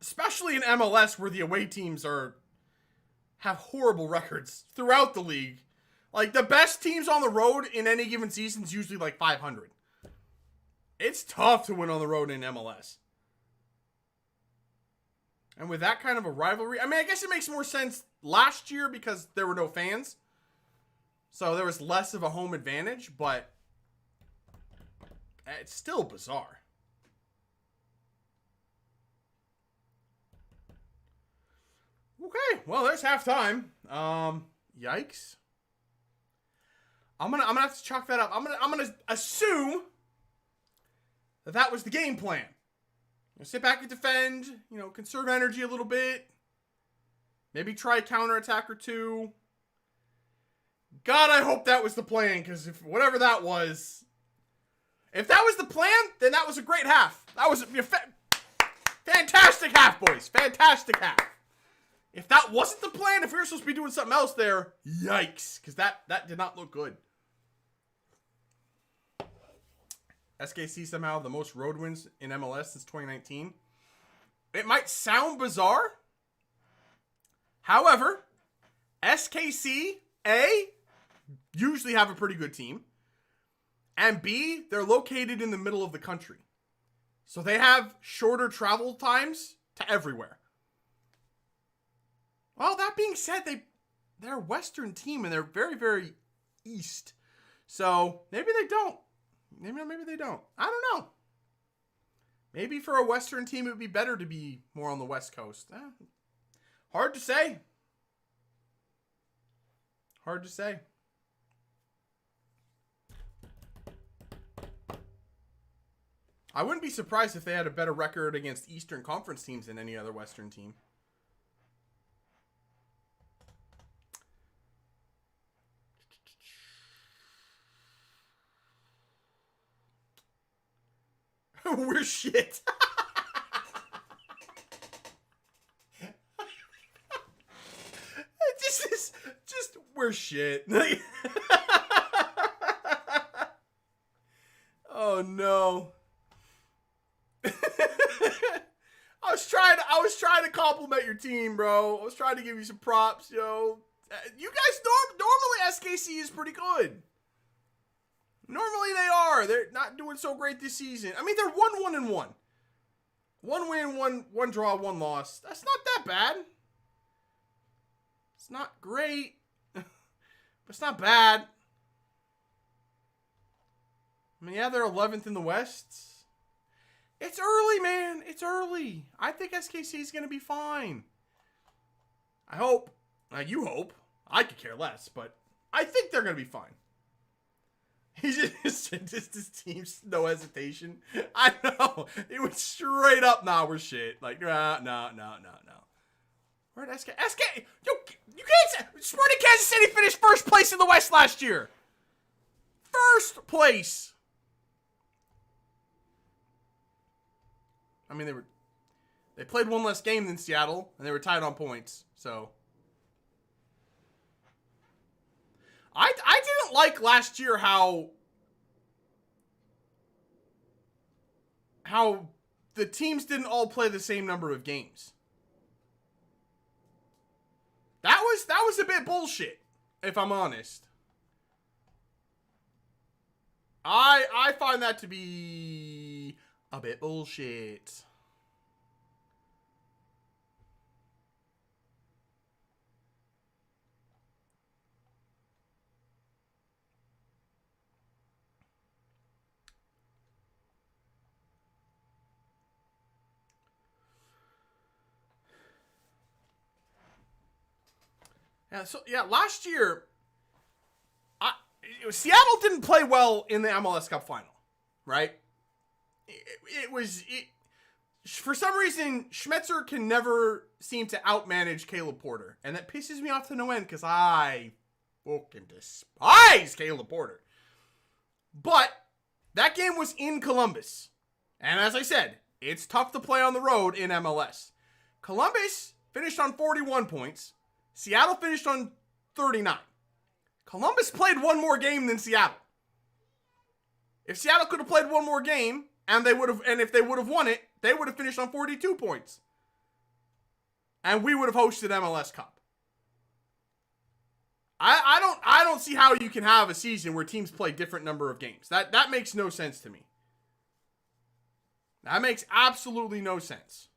Speaker 1: Especially in MLS where the away teams have horrible records throughout the league. Like, the best teams on the road in any given season is usually like 500. It's tough to win on the road in MLS. And with that kind of a rivalry, I mean, I guess it makes more sense last year because there were no fans. So there was less of a home advantage, but it's still bizarre. Okay, well, there's halftime. Yikes. I'm gonna have to chalk that up. I'm gonna assume that was the game plan. Sit back and defend. Conserve energy a little bit. Maybe try a counterattack or 2. God, I hope that was the plan, because if whatever that was, if that was the plan, then that was a great half. That was a fantastic half, boys. Fantastic half. If that wasn't the plan, if we were supposed to be doing something else there, yikes, because that did not look good. SKC somehow the most road wins in MLS since 2019. It might sound bizarre. However, SKC, A, usually have a pretty good team. And B, they're located in the middle of the country. So they have shorter travel times to everywhere. Well, that being said, they're a Western team and they're very, very East. So maybe they don't. Maybe they don't. I don't know. Maybe for a Western team, it would be better to be more on the West Coast. Hard to say. Hard to say. I wouldn't be surprised if they had a better record against Eastern Conference teams than any other Western team. We're shit. We're shit. Oh no. I was trying to compliment your team, bro. I was trying to give you some props, yo. You guys normally SKC is pretty good. Normally they are. They're not doing so great this season. I mean, they're 1-1-1. 1 win, one draw, 1 loss. That's not that bad. It's not great, but it's not bad. I mean, yeah, they're 11th in the West. It's early, man. It's early. I think SKC is going to be fine. I hope. You hope. I could care less, but I think they're going to be fine. He just his team's no hesitation. I know. It was straight up, nah, we're shit. Like, no. Where'd SK? Yo, you can't say. Sporting Kansas City finished first place in the West last year. First place. I mean, they played 1 less game than Seattle, and they were tied on points. So I didn't like last year how the teams didn't all play the same number of games. That was a bit bullshit, if I'm honest. I find that to be a bit bullshit. Yeah, last year, Seattle didn't play well in the MLS Cup final, right? For some reason, Schmetzer can never seem to outmanage Caleb Porter. And that pisses me off to no end because I fucking despise Caleb Porter. But that game was in Columbus. And as I said, it's tough to play on the road in MLS. Columbus finished on 41 points. Seattle finished on 39. Columbus played 1 more game than Seattle. If Seattle could have played 1 more game, and if they would have won it, they would have finished on 42 points. And we would have hosted MLS Cup. I don't see how you can have a season where teams play different number of games. That makes no sense to me. That makes absolutely no sense.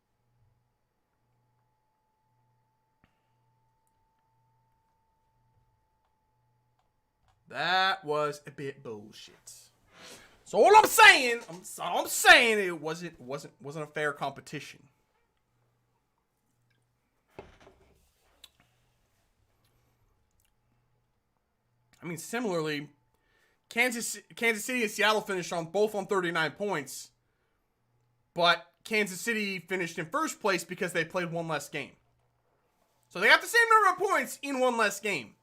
Speaker 1: That was a bit bullshit. So all I'm saying, it wasn't a fair competition. I mean, similarly, Kansas City and Seattle finished both on 39 points, but Kansas City finished in first place because they played 1 less game. So they got the same number of points in 1 less game.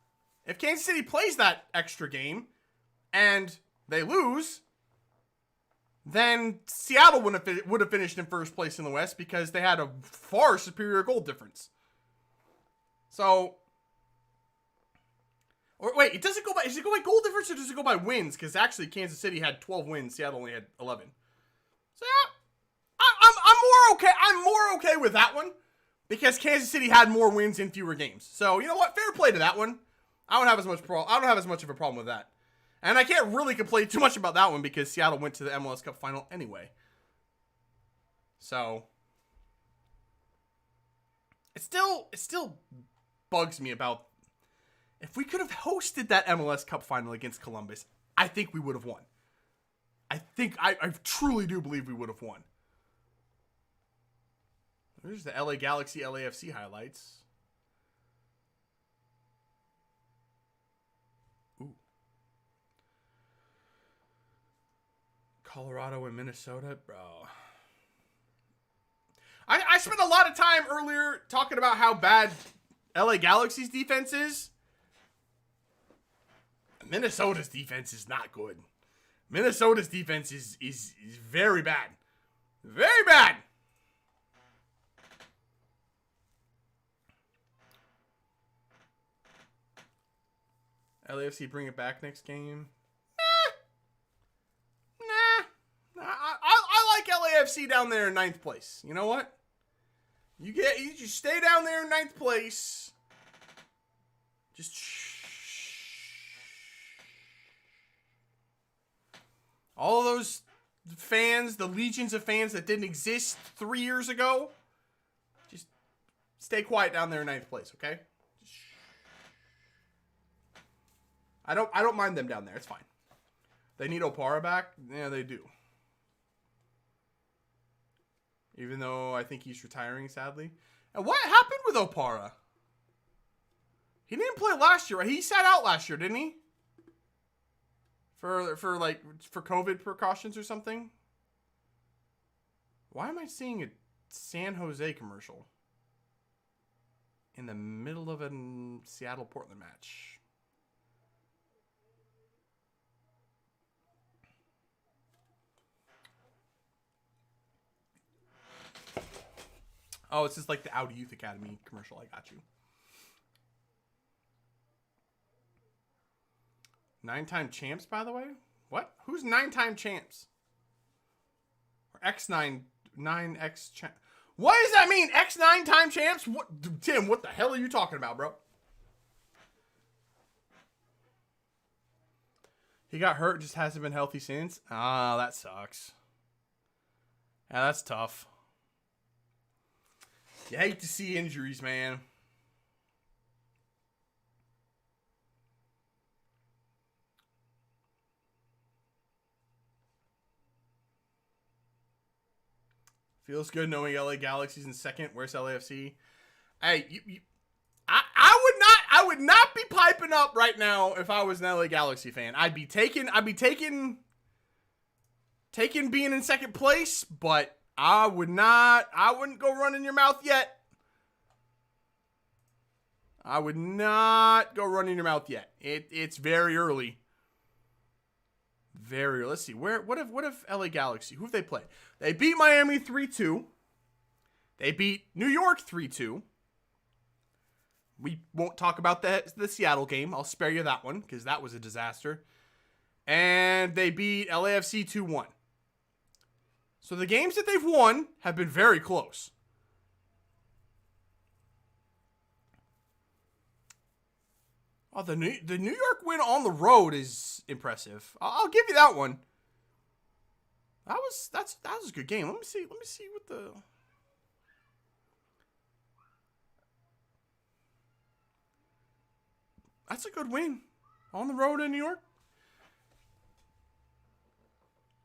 Speaker 1: If Kansas City plays that extra game and they lose, then Seattle would have finished in first place in the West because they had a far superior goal difference. So, or wait, does it go by goal difference or does it go by wins? Because actually Kansas City had 12 wins, Seattle only had 11. So yeah, I'm more okay with that one because Kansas City had more wins in fewer games. So you know what? Fair play to that one. I don't have as much of a problem with that. And I can't really complain too much about that one because Seattle went to the MLS Cup final anyway. So it's still bugs me about, if we could have hosted that MLS Cup final against Columbus, I think we would have won. I truly do believe we would have won. There's the LA Galaxy LAFC highlights. Ooh. Colorado and Minnesota, bro. I spent a lot of time earlier talking about how bad LA Galaxy's defense is. Minnesota's defense is not good. Minnesota's defense is very bad. Very bad. LAFC bring it back next game. Nah. I like LAFC down there in 9th place. You know what? You just stay down there in 9th place. Just all of those fans, the legions of fans that didn't exist 3 years ago, just stay quiet down there in 9th place, okay? I don't mind them down there. It's fine. They need Opara back? Yeah, they do. Even though I think he's retiring, sadly. And what happened with Opara? He didn't play last year, right? He sat out last year, didn't he? For COVID precautions or something? Why am I seeing a San Jose commercial in the middle of a Seattle-Portland match? Oh, it's just like the Audi Youth Academy commercial. I got you. 9-time champs, by the way? What? Who's 9-time champs? Or X9, 9X champ. What does that mean? X 9-time champs? What, Tim, what the hell are you talking about, bro? He got hurt, just hasn't been healthy since. Ah, that sucks. Yeah, that's tough. You hate to see injuries, man. Feels good knowing LA Galaxy's in second. Where's LAFC? Hey, I would not be piping up right now if I was an LA Galaxy fan. I'd be taking being in second place, but I wouldn't go run in your mouth yet. I would not go run in your mouth yet. It's very early. Very early. Let's see. What if LA Galaxy? Who have they played? They beat Miami 3-2. They beat New York 3-2. We won't talk about the Seattle game. I'll spare you that one because that was a disaster. And they beat LAFC 2-1. So the games that they've won have been very close. Oh, the New York win on the road is impressive. I'll give you that one. That was a good game. Let me see what the. That's a good win on the road in New York.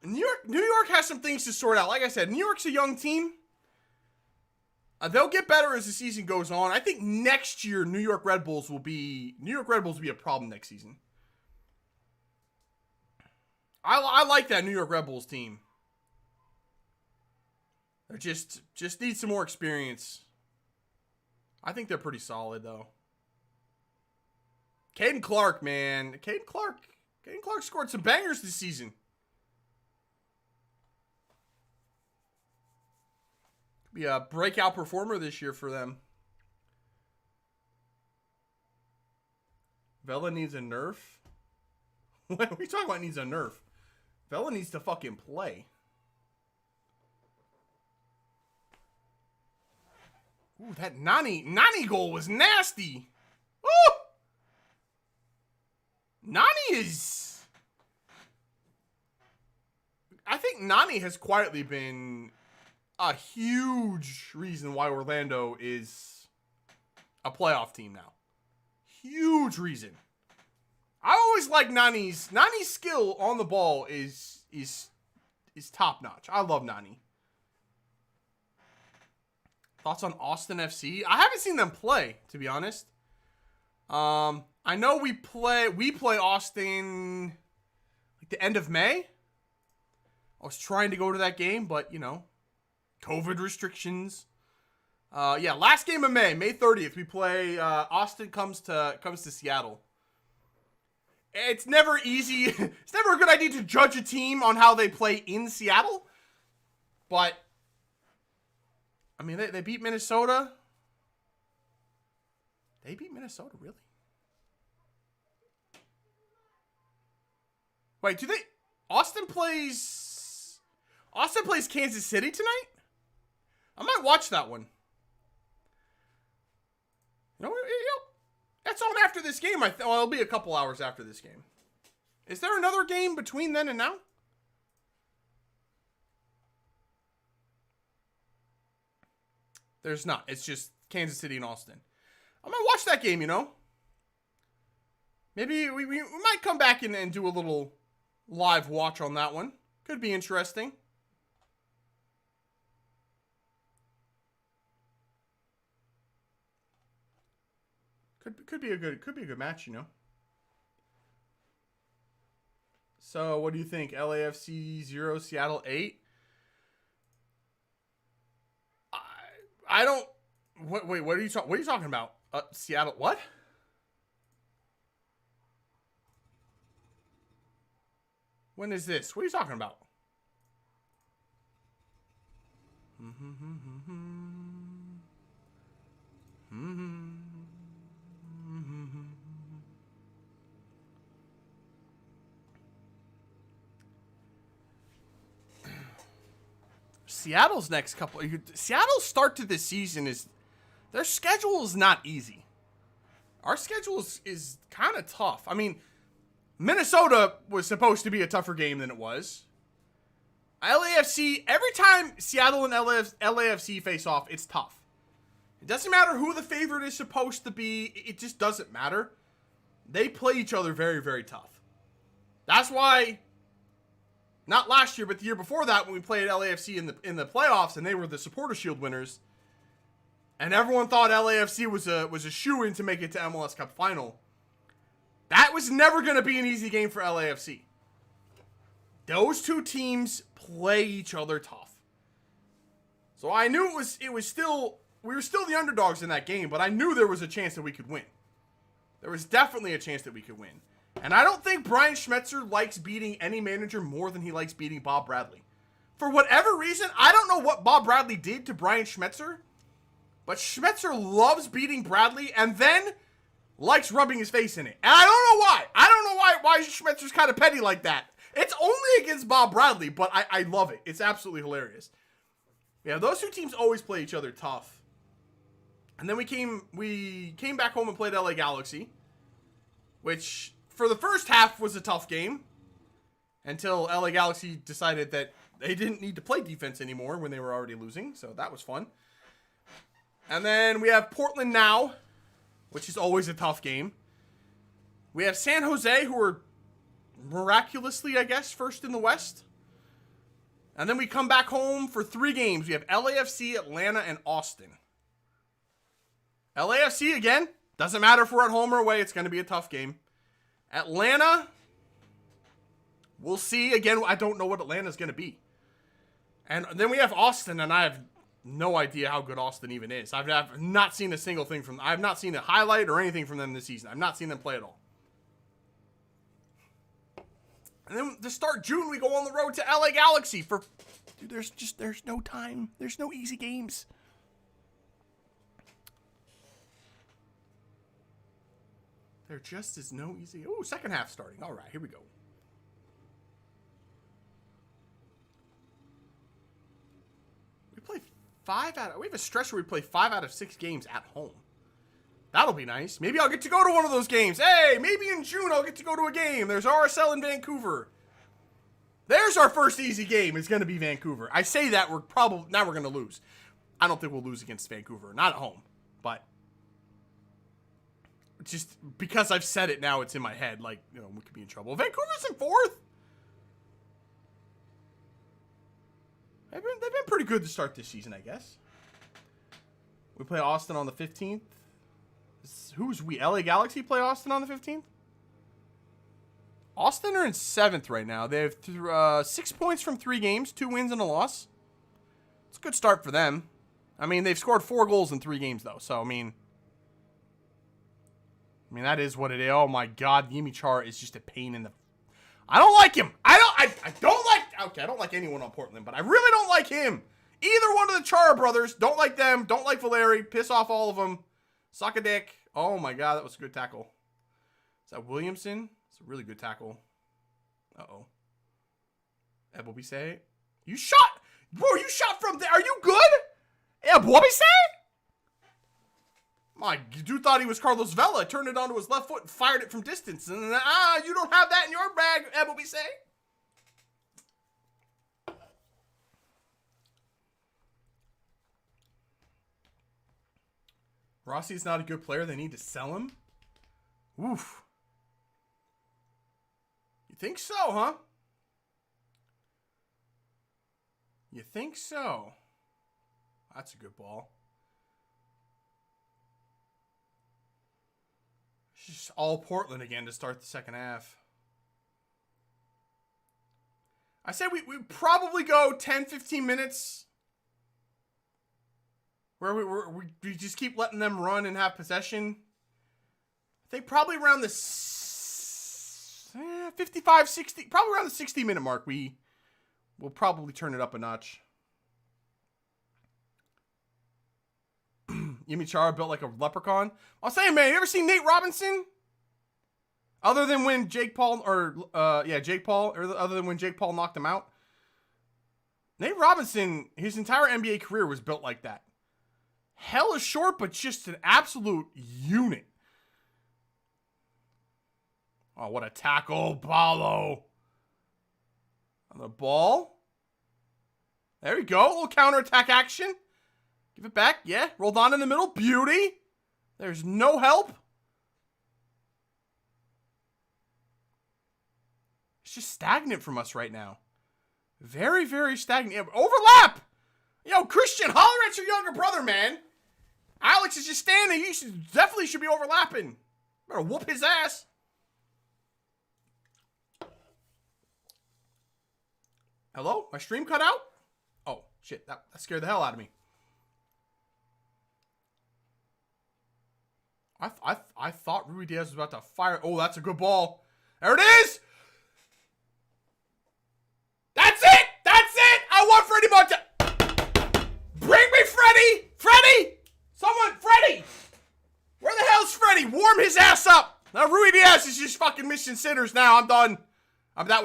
Speaker 1: New York has some things to sort out. Like I said, New York's a young team. They'll get better as the season goes on. I think next year New York Red Bulls will be a problem next season. I like that New York Red Bulls team. They just need some more experience. I think they're pretty solid though. Caden Clark, man. Caden Clark scored some bangers this season. Be a breakout performer this year for them. Vela needs a nerf? What are we talking about needs a nerf? Vela needs to fucking play. Ooh, that Nani goal was nasty. Ooh! Nani is... I think Nani has quietly been a huge reason why Orlando is a playoff team now. Huge reason. I always like Nani's skill on the ball is top notch. I love Nani. Thoughts on Austin FC? I haven't seen them play, to be honest. I know we play Austin like the end of May. I was trying to go to that game, but you know, COVID restrictions. Yeah, last game of May 30th, we play Austin comes to Seattle. It's never easy. It's never a good idea to judge a team on how they play in Seattle. But I mean, they beat Minnesota. They beat Minnesota, really? Wait, do they? Austin plays Kansas City tonight? I might watch that one. No, that's on after this game. Well, it'll be a couple hours after this game. Is there another game between then and now? There's not. It's just Kansas City and Austin. I might watch that game, you know. Maybe we might come back and do a little live watch on that one. Could be interesting. Could be a good match, you know. So, what do you think? LAFC 0, Seattle 8? I don't. Wait, what are you talking about? Seattle what? When is this? What are you talking about? Seattle's next couple. Seattle's start to this season is their schedule is not easy. Our schedule is kind of tough. I mean, Minnesota was supposed to be a tougher game than it was. LAFC, every time Seattle and LAFC face off, it's tough. It doesn't matter who the favorite is supposed to be. It just doesn't matter. They play each other very, very tough. That's why, not last year, but the year before that, when we played LAFC in the playoffs and they were the Supporter Shield winners, and everyone thought LAFC was a shoo-in to make it to MLS Cup final. That was never going to be an easy game for LAFC. Those two teams play each other tough. So I knew we were still the underdogs in that game, but I knew there was a chance that we could win. There was definitely a chance that we could win. And I don't think Brian Schmetzer likes beating any manager more than he likes beating Bob Bradley. For whatever reason, I don't know what Bob Bradley did to Brian Schmetzer, but Schmetzer loves beating Bradley and then likes rubbing his face in it. And I don't know why. I don't know why Schmetzer's kind of petty like that. It's only against Bob Bradley, but I love it. It's absolutely hilarious. Yeah, those two teams always play each other tough. And then we came back home and played LA Galaxy, which for the first half was a tough game until LA Galaxy decided that they didn't need to play defense anymore when they were already losing. So that was fun. And then we have Portland now, which is always a tough game. We have San Jose, who are miraculously, I guess, first in the West. And then we come back home for 3 games. We have LAFC, Atlanta, and Austin. LAFC, again, doesn't matter if we're at home or away. It's going to be a tough game. Atlanta, we'll see. Again, I don't know what Atlanta's going to be. And then we have Austin, and I have no idea how good Austin even is. I've not seen a single thing from them. I've not seen a highlight or anything from them this season. I've not seen them play at all. And then to start June, we go on the road to LA Galaxy for... Dude, there's no time. There's no easy games. There just is no easy... Oh, second half starting. All right, here we go. We have a stretch where we play 5 out of 6 games at home. That'll be nice. Maybe I'll get to go to one of those games. Hey, maybe in June I'll get to go to a game. There's RSL in Vancouver. There's our first easy game. It's going to be Vancouver. I say that we're going to lose. I don't think we'll lose against Vancouver. Not at home. But just because I've said it now, it's in my head. Like, you know, we could be in trouble. Vancouver's in 4th. They've been pretty good to start this season, I guess. We play Austin on the 15th. Who's we? LA Galaxy play Austin on the 15th? Austin are in 7th right now. They have 6 points from 3 games, 2 wins and a loss. It's a good start for them. I mean, they've scored 4 goals in 3 games, though. So, I mean, that is what it is. Oh, my God. Yimichar is just a pain in the... I don't like him. I don't like... Okay, I don't like anyone on Portland, but I really don't like him. Either one of the Chara brothers. Don't like them. Don't like Valeri. Piss off all of them. Suck a dick. Oh, my God. That was a good tackle. Is that Williamson? It's a really good tackle. Uh-oh. Ebobise? You shot... Bro, you shot from there. Are you good? Ebobise? My dude thought he was Carlos Vela. Turned it onto his left foot and fired it from distance. And you don't have that in your bag, Ebobise. Rossi's not a good player. They need to sell him. Oof. You think so, huh? You think so? That's a good ball. It's just all Portland again to start the second half. I say we probably go 10, 15 minutes where we just keep letting them run and have possession. I think probably around the 55, 60, probably around the 60-minute mark, we'll probably turn it up a notch. Yimichara built like a leprechaun. I was saying, man, you ever seen Nate Robinson? Other than when Jake Paul, or other than when Jake Paul knocked him out. Nate Robinson, his entire NBA career was built like that. Hell is short, but just an absolute unit. Oh, what a tackle, Paulo. On the ball. There we go. A little counterattack action. Give it back. Yeah. Rolled on in the middle. Beauty. There's no help. It's just stagnant from us right now. Very, very stagnant. Yeah, overlap. Yo, Christian, holler at your younger brother, man. Alex is just standing. You definitely should be overlapping. Better whoop his ass. Hello? My stream cut out? Oh, shit. That scared the hell out of me. I thought Ruidiaz was about to fire. Oh, that's a good ball. There it is. That's it. That's it. I want Freddie Monte. Bring me Freddie. Freddie. Someone. Freddie. Where the hell's Freddie? Warm his ass up. Now Ruidiaz is just fucking missing sitters now. I'm done. That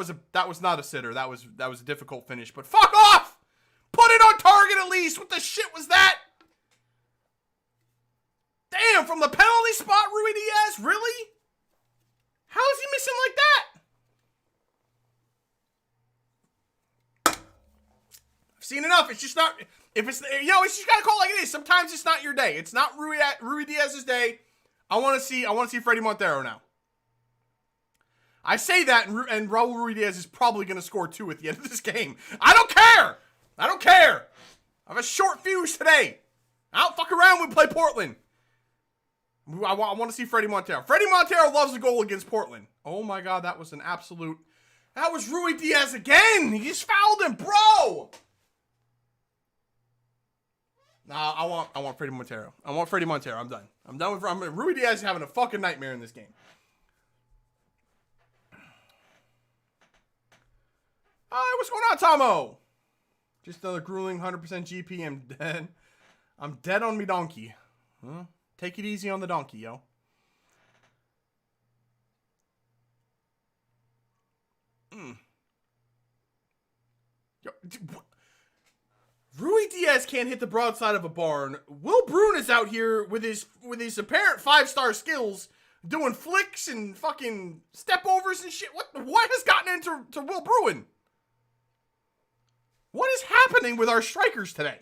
Speaker 1: was not a sitter. That was a difficult finish. But fuck off. Put it on target at least. What the shit was that? Damn, from the penalty spot, Ruidiaz? Really? How is he missing like that? I've seen enough. It's just not... If it's... it's just gotta call it like it is. Sometimes it's not your day. It's not Ruidiaz's day. I want to see Freddie Montero now. I say that, and Raul Ruidiaz is probably going to score 2 at the end of this game. I don't care! I don't care! I have a short fuse today. I don't fuck around when we play Portland. I want to see Freddie Montero. Freddie Montero loves a goal against Portland. Oh my God, that was an absolute... That was Ruidiaz again! He just fouled him, bro! Nah, I want Freddie Montero. I want Freddie Montero. I'm done. I'm done with... Ruidiaz is having a fucking nightmare in this game. What's going on, Tomo? Just another grueling 100% GP. I'm dead. I'm dead on me donkey. Huh? Take it easy on the donkey, yo. Ruidiaz can't hit the broadside of a barn. Will Bruin is out here with his apparent 5-star skills, doing flicks and fucking step overs and shit. What has gotten into Will Bruin? What is happening with our strikers today?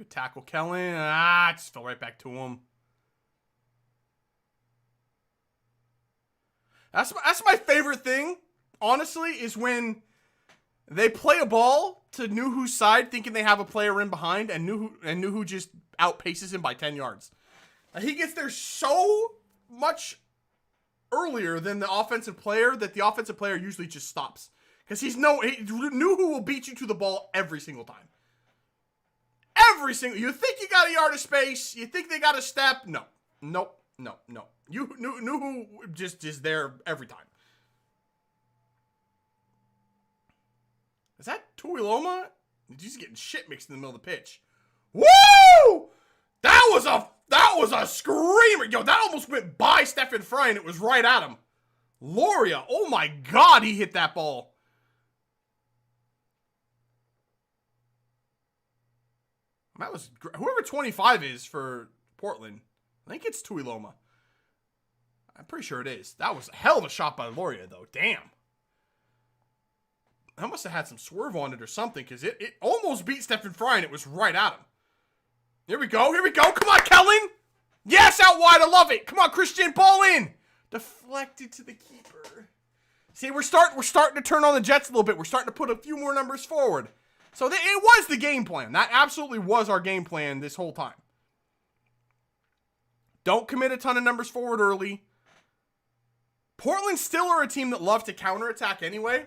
Speaker 1: Good tackle, Kellen. Just fell right back to him. That's my favorite thing, honestly, is when they play a ball to Nuhu's side thinking they have a player in behind, and Nuhu just outpaces him by 10 yards. He gets there so much earlier than the offensive player that the offensive player usually just stops. Because Nuhu will beat you to the ball every single time. You think you got a yard of space, you think they got a step. No. Nope. No. Nuhu just is there every time. Is that Tuiloma? He's getting shit mixed in the middle of the pitch. Woo! That was a screamer. Yo, that almost went by Stefan Frey and it was right at him. Loria, oh my God, he hit that ball. That was whoever 25 is for Portland. I think it's Tuiloma. I'm pretty sure it is. That was a hell of a shot by Loria, though. Damn. I must have had some swerve on it or something, because it almost beat Stefan Frey, and it was right at him. Here we go. Come on, Kellen. Yes, out wide. I love it. Come on, Christian. Ball in. Deflected to the keeper. See, we're starting to turn on the Jets a little bit. We're starting to put a few more numbers forward. So it was the game plan. That absolutely was our game plan this whole time. Don't commit a ton of numbers forward early. Portland still are a team that love to counterattack anyway.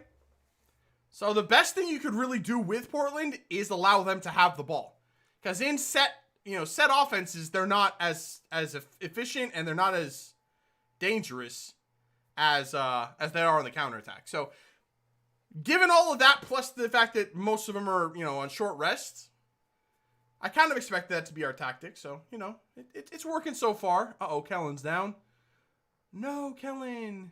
Speaker 1: So the best thing you could really do with Portland is allow them to have the ball. Because in set offenses, they're not as efficient and they're not as dangerous as they are on the counterattack. So given all of that, plus the fact that most of them are, on short rests, I kind of expect that to be our tactic. So, it's working so far. Uh-oh, Kellen's down. No, Kellen.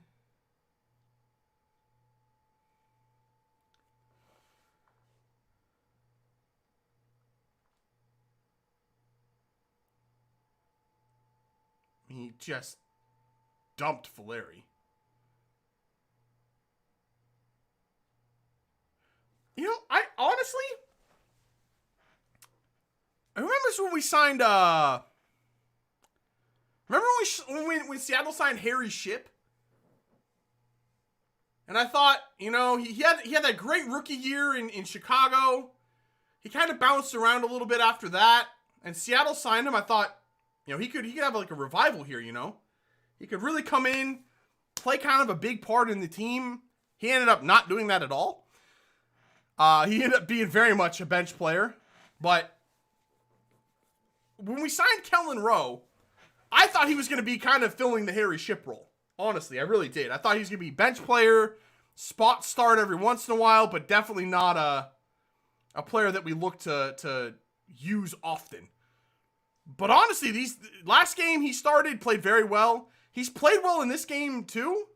Speaker 1: He just dumped Valeri. I honestly, I remember when we signed, when Seattle signed Harry Shipp? And I thought, he had that great rookie year in Chicago. He kind of bounced around a little bit after that. And Seattle signed him. I thought, he could have like a revival here, He could really come in, play kind of a big part in the team. He ended up not doing that at all. He ended up being very much a bench player. But when we signed Kellen Rowe, I thought he was going to be kind of filling the Harry Shipp role. Honestly, I really did. I thought he was going to be bench player, spot start every once in a while, but definitely not a player that we look to use often. But honestly, last game he started, played very well. He's played well in this game too.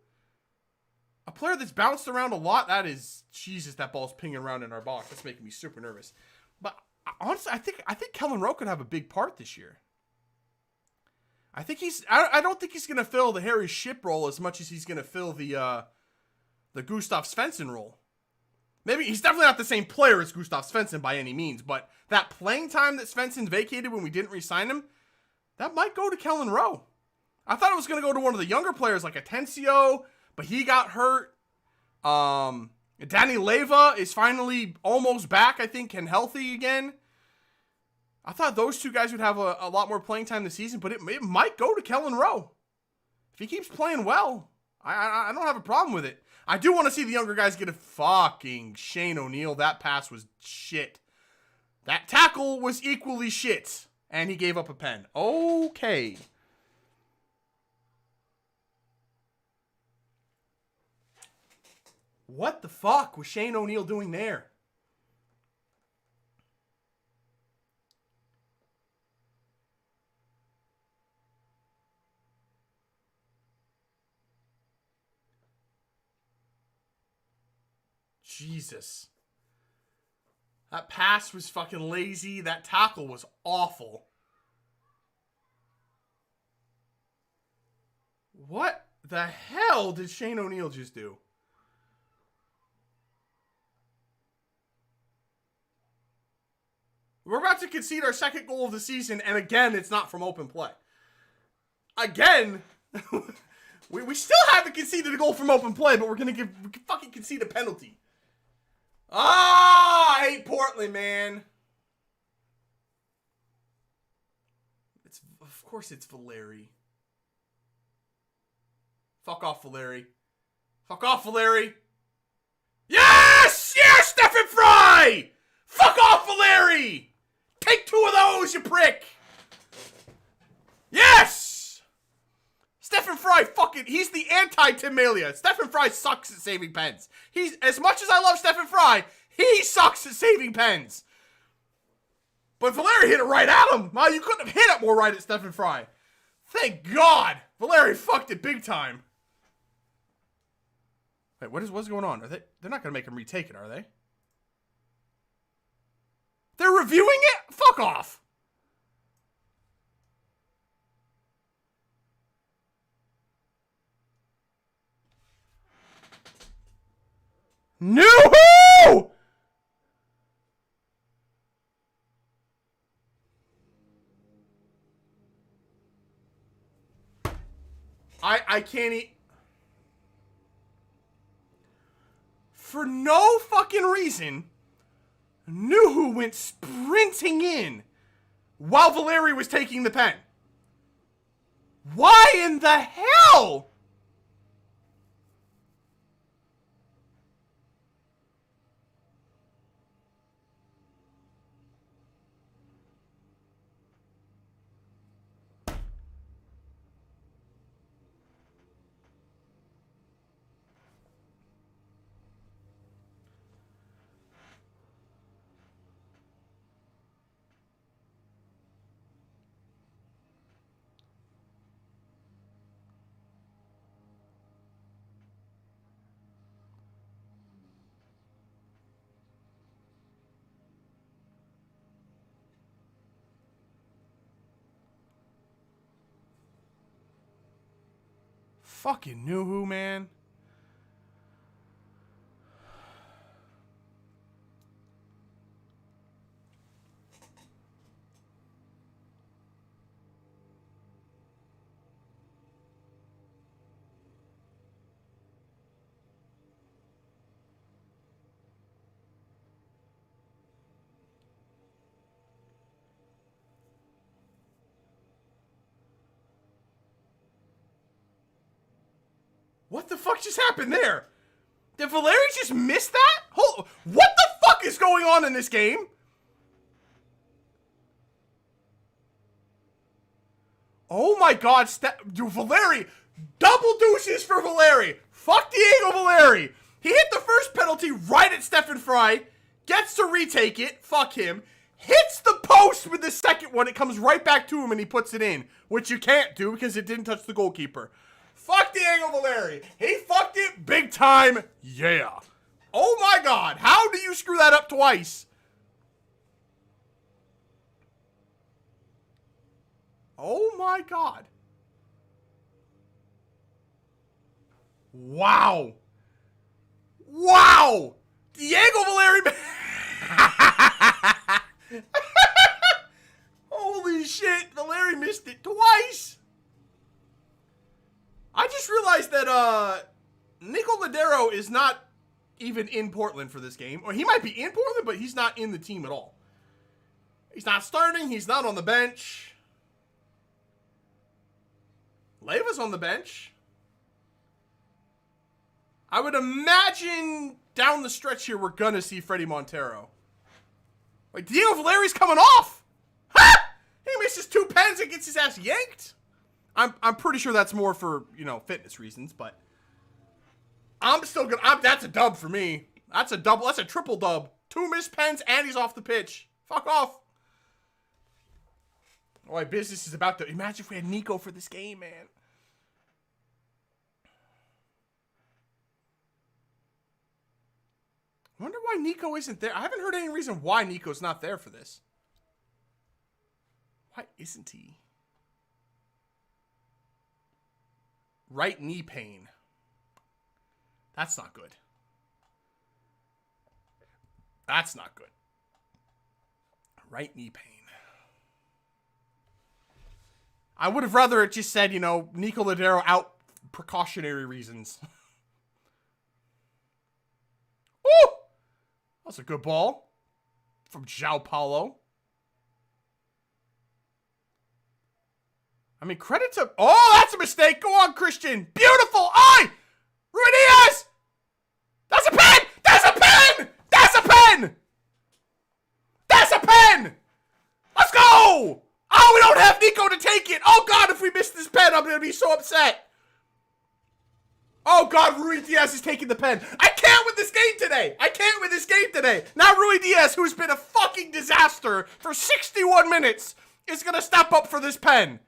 Speaker 1: A player that's bounced around a lot, that is, Jesus, that ball's pinging around in our box. That's making me super nervous. But honestly, I think Kellen Rowe could have a big part this year. I don't think he's going to fill the Harry Shipp role as much as he's going to fill the Gustav Svensson role. Maybe he's definitely not the same player as Gustav Svensson by any means, but that playing time that Svensson vacated when we didn't re-sign him, that might go to Kellen Rowe. I thought it was going to go to one of the younger players like Atencio, but he got hurt. Danny Leva is finally almost back, I think, and healthy again. I thought those two guys would have a lot more playing time this season, but it might go to Kellen Rowe. If he keeps playing well, I don't have a problem with it. I do want to see the younger guys get a fucking Shane O'Neill. That pass was shit. That tackle was equally shit. And he gave up a pen. Okay. What the fuck was Shane O'Neill doing there? Jesus. That pass was fucking lazy. That tackle was awful. What the hell did Shane O'Neill just do? We're about to concede our second goal of the season, and again, it's not from open play. Again, we still haven't conceded a goal from open play, but we can fucking concede a penalty. Ah, I hate Portland, man. Of course it's Valeri. Fuck off, Valeri. Fuck off, Valeri. Yes! Yes, Stephen Fry! Fuck off, Valeri! Take 2 of those, you prick! Yes! Stephen Fry he's the anti-Tim Melia. Stephen Fry sucks at saving pens. As much as I love Stephen Fry, he sucks at saving pens. But Valeri hit it right at him. Wow, you couldn't have hit it more right at Stephen Fry. Thank God. Valeri fucked it big time. Wait, what's going on? They're not going to make him retake it, are they? They're reviewing it? Fuck off. No! I can't eat. For no fucking reason, Nuhu went sprinting in while Valeri was taking the pen. Why in the hell? Fucking Nuhu, man. What the fuck just happened there? Did Valeri just miss that? What the fuck is going on in this game? Oh my God, dude, Valeri. Double deuces for Valeri. Fuck Diego Valeri. He hit the first penalty right at Stephen Fry. Gets to retake it. Fuck him. Hits the post with the second one. It comes right back to him and he puts it in. Which you can't do because it didn't touch the goalkeeper. Fuck Diego Valeri. He fucked it big time. Yeah. Oh my God. How do you screw that up twice? Oh my God. Wow. Wow. Diego Valeri. Holy shit. Valeri missed it twice. I just realized that Nico Ladero is not even in Portland for this game. Or he might be in Portland, but he's not in the team at all. He's not starting. He's not on the bench. Leiva's on the bench. I would imagine down the stretch here we're going to see Freddie Montero. Like, Diego Valeri's coming off. Ha! He misses 2 pens and gets his ass yanked. I'm pretty sure that's more for, fitness reasons, but I'm still gonna. That's a dub for me. That's a double. That's a triple dub. 2 missed pens and he's off the pitch. Fuck off. Oh, my business is about to. Imagine if we had Nico for this game, man. I wonder why Nico isn't there. I haven't heard any reason why Nico's not there for this. Why isn't he? Right knee pain. That's not good. That's not good. Right knee pain. I would have rather it just said, you know, Nico Ladero out precautionary reasons. Woo! That's a good ball from João Paulo. I mean, credit to... Oh, that's a mistake. Go on, Christian. Beautiful. Oi! Rui Diaz! That's a pen! That's a pen! That's a pen! That's a pen! Let's go! Oh, we don't have Nico to take it. Oh, God, if we miss this pen, I'm going to be so upset. Oh, God, Rui Diaz is taking the pen. I can't win this game today. I can't win this game today. Now Rui Diaz, who's been a fucking disaster for 61 minutes, is going to step up for this pen.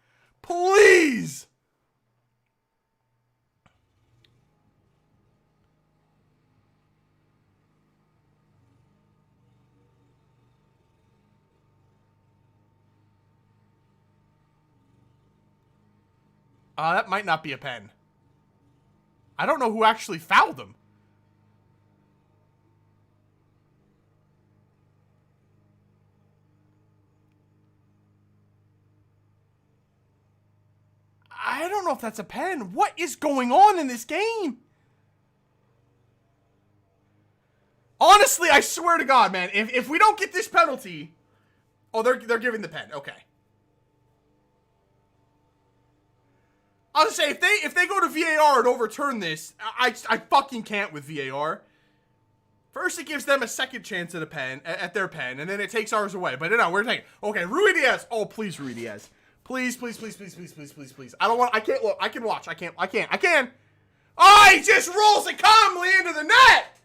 Speaker 1: Please. That might not be a pen. I don't know who actually fouled him. I don't know if that's a pen. What is going on in this game? Honestly, I swear to God, man, if we don't get this penalty... Oh, they're giving the pen. Okay. I was gonna say, if they go to VAR and overturn this, I fucking can't with VAR. First, it gives them a second chance at a pen, at their pen, and then it takes ours away. But no, we're taking... Okay, Rui Diaz. Oh, please, Rui Diaz. Please, please, please, please, please, please, please, please. I don't want... I can't look. I can watch. I can. Oh, he just rolls it calmly into the net!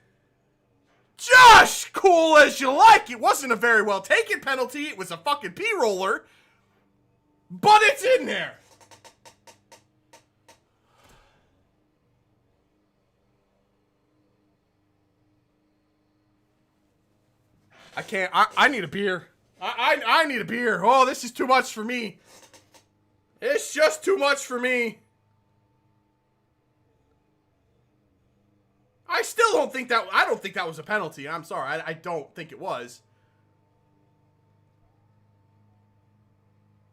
Speaker 1: Just cool as you like. It wasn't a very well taken penalty. It was a fucking P-roller. But it's in there. I can't. I need a beer. I need a beer. Oh, this is too much for me. It's just too much for me. I still don't think that... I don't think that was a penalty. I'm sorry. I don't think it was.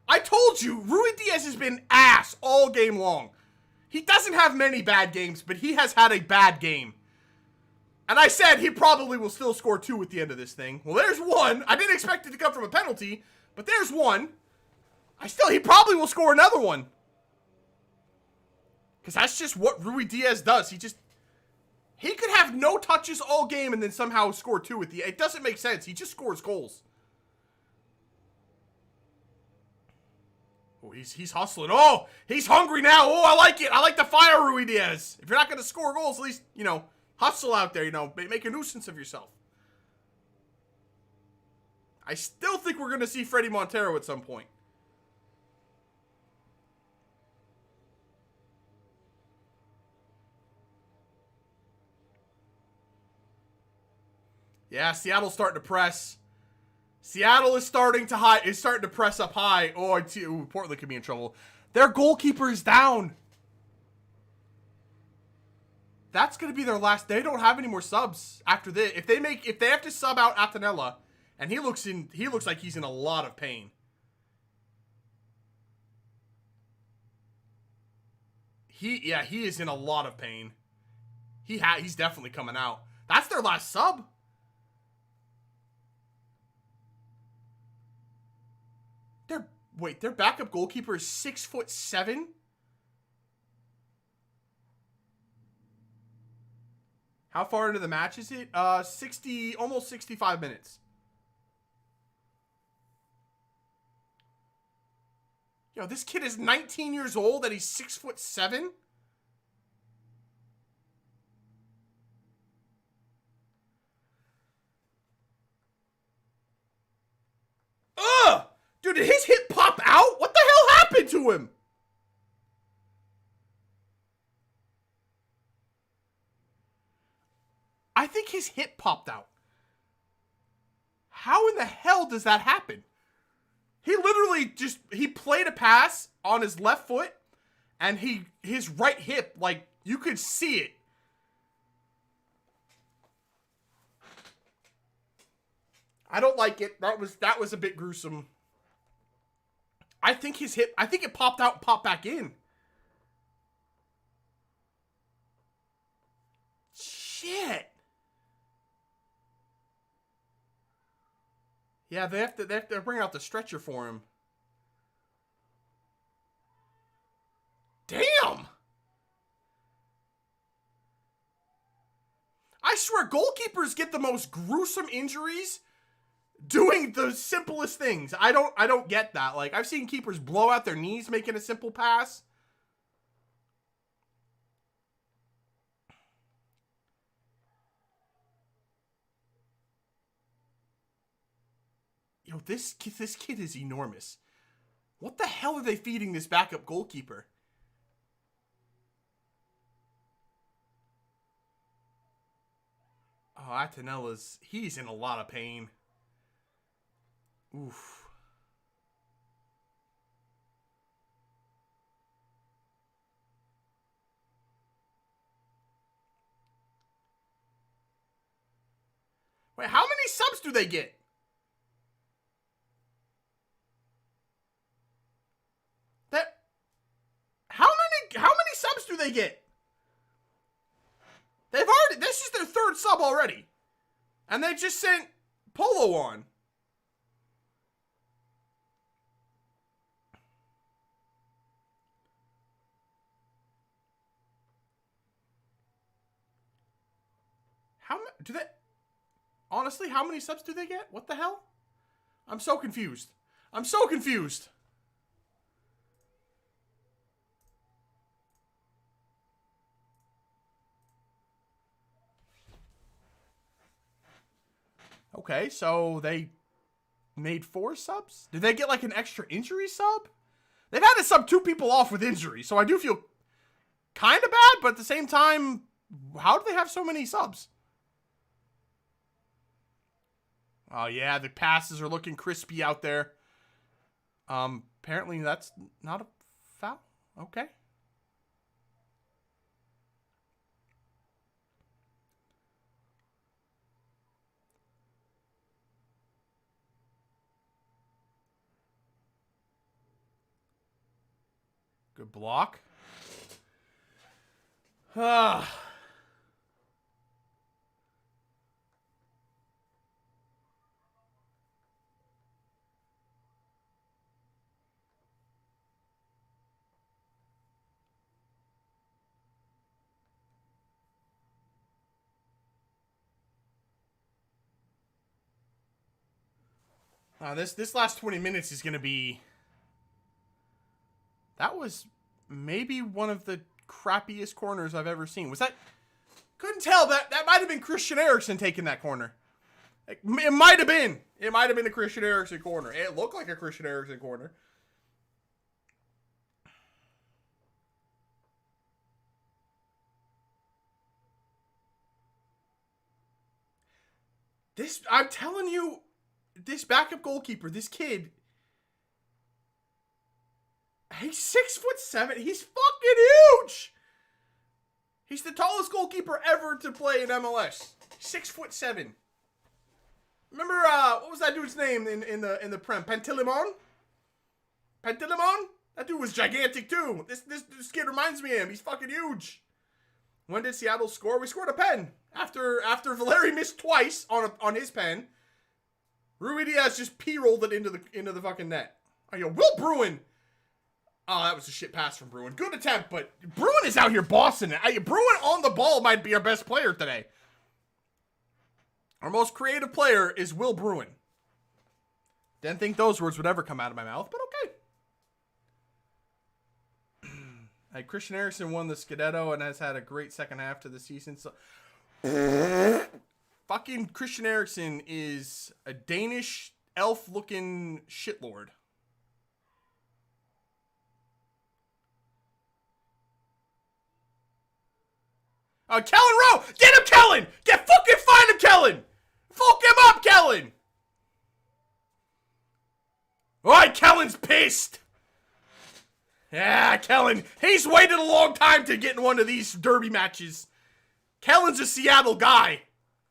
Speaker 1: I told you, Rui Diaz has been ass all game long. He doesn't have many bad games, but he has had a bad game. And I said he probably will still score 2 at the end of this thing. Well, there's 1. I didn't expect it to come from a penalty, but there's 1. He probably will score another one. Because that's just what Rui Diaz does. He could have no touches all game and then somehow score 2 at the end. It doesn't make sense. He just scores goals. Oh, he's hustling. Oh, he's hungry now. Oh, I like it. I like the fire, Rui Diaz. If you're not going to score goals, at least, you know, hustle out there, you know, make a nuisance of yourself. I still think we're going to see Freddie Montero at some point. Yeah, Seattle's starting to press. Seattle is starting to press up high. Oh, Portland could be in trouble. Their goalkeeper is down. That's going to be their last. They don't have any more subs after this. If they have to sub out Atanella, and he looks like he's in a lot of pain. He is in a lot of pain. He's definitely coming out. That's their last sub. Their backup goalkeeper is 6'7". How far into the match is it? 60, almost 65 minutes. Yo, this kid is 19 years old and he's 6'7". Ugh! Dude, did his hit pop out? What the hell happened to him? I think his hit popped out. How in the hell does that happen? He literally he played a pass on his left foot, and his right hip, like, you could see it. I don't like it. That was a bit gruesome. I think his hip, I think it popped out and popped back in. Shit. Yeah, they have to bring out the stretcher for him. Damn. I swear, goalkeepers get the most gruesome injuries doing the simplest things. I don't get that. Like, I've seen keepers blow out their knees making a simple pass. Yo, this kid is enormous. What the hell are they feeding this backup goalkeeper? Oh, Atenella's, he's in a lot of pain. Oof. Wait, how many subs do they get? How many subs do they get? They've already, this is their third sub already. And they just sent Polo on. Honestly, how many subs do they get? What the hell? I'm so confused. I'm so confused. Okay, so they made 4 subs? Did they get like an extra injury sub? They've had to sub 2 people off with injury, so I do feel kind of bad, but at the same time, how do they have so many subs? Oh yeah, the passes are looking crispy out there. Apparently that's not a foul. Okay. Good block. This last 20 minutes is going to be... That was maybe one of the crappiest corners I've ever seen. Was that... Couldn't tell. That might have been Christian Eriksen taking that corner. It might have been. It might have been a Christian Eriksen corner. It looked like a Christian Eriksen corner. I'm telling you, this backup goalkeeper, this kid, he's 6'7". He's fucking huge. He's the tallest goalkeeper ever to play in MLS. 6'7". Remember what was that dude's name in the Prem? Pantilimon? Pantilimon? That dude was gigantic too. This kid reminds me of him. He's fucking huge. When did Seattle score? We scored a pen after Valeri missed twice on his pen. Rui Diaz just p-rolled it into the fucking net. Oh, yo, Will Bruin. Oh, that was a shit pass from Bruin. Good attempt, but Bruin is out here bossing it. Bruin on the ball might be our best player today. Our most creative player is Will Bruin. Didn't think those words would ever come out of my mouth, but okay. Christian Eriksen won the Scudetto and has had a great second half to the season. So, fucking Christian Eriksen is a Danish elf-looking shitlord. Kellen Rowe! Get him, Kellen! Find him, Kellen! Fuck him up, Kellen! Alright, Kellen's pissed. Yeah, Kellen. He's waited a long time to get in one of these derby matches. Kellen's a Seattle guy.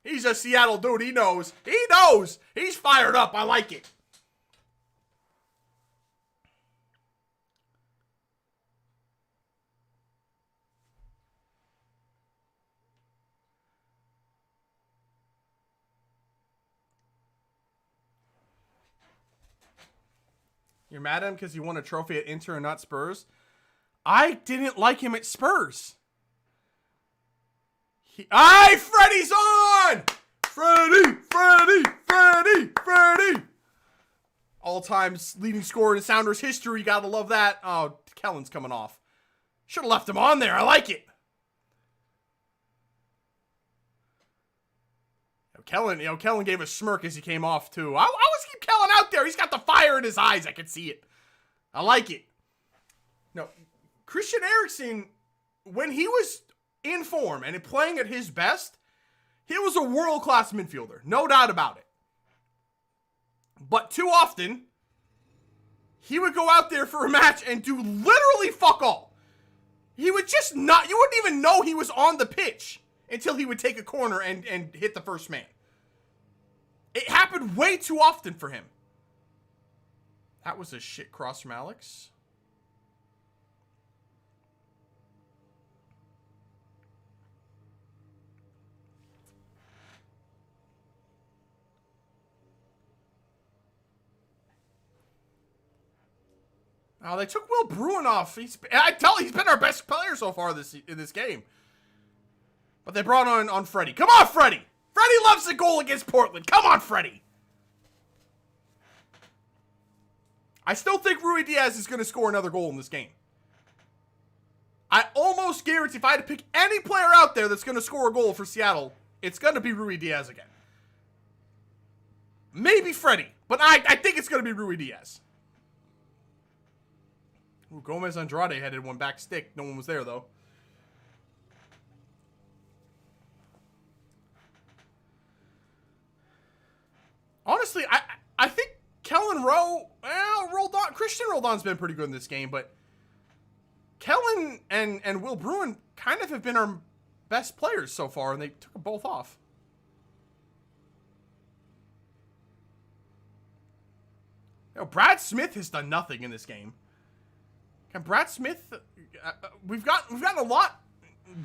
Speaker 1: He's a Seattle dude. He knows. He knows. He's fired up. I like it. You're mad at him because he won a trophy at Inter and not Spurs? I didn't like him at Spurs. Freddie's on! Freddie! All-time leading scorer in Sounders history. Gotta love that. Oh, Kellen's coming off. Should have left him on there. I like it. Kellen gave a smirk as he came off, too. I always keep Kellen out there. He's got the fire in his eyes. I can see it. I like it. No, Christian Eriksen, when he was in form and playing at his best, he was a world-class midfielder. No doubt about it. But too often, he would go out there for a match and do literally fuck all. He would just not, you wouldn't even know he was on the pitch until he would take a corner and hit the first man. It happened way too often for him. That was a shit cross from Alex. Oh, they took Will Bruin off. He's been our best player so far in this game. But they brought on Freddie. Come on, Freddie! Freddie loves the goal against Portland. Come on, Freddie! I still think Rui Diaz is going to score another goal in this game. I almost guarantee if I had to pick any player out there that's going to score a goal for Seattle, it's going to be Rui Diaz again. Maybe Freddie, but I think it's going to be Rui Diaz. Ooh, Gomez Andrade headed one back stick. No one was there, though. Honestly, I think Kellen Rowe, Christian Roldan's been pretty good in this game, but Kellen and Will Bruin kind of have been our best players so far, and they took them both off. Brad Smith has done nothing in this game. Can Brad Smith, we've gotten a lot,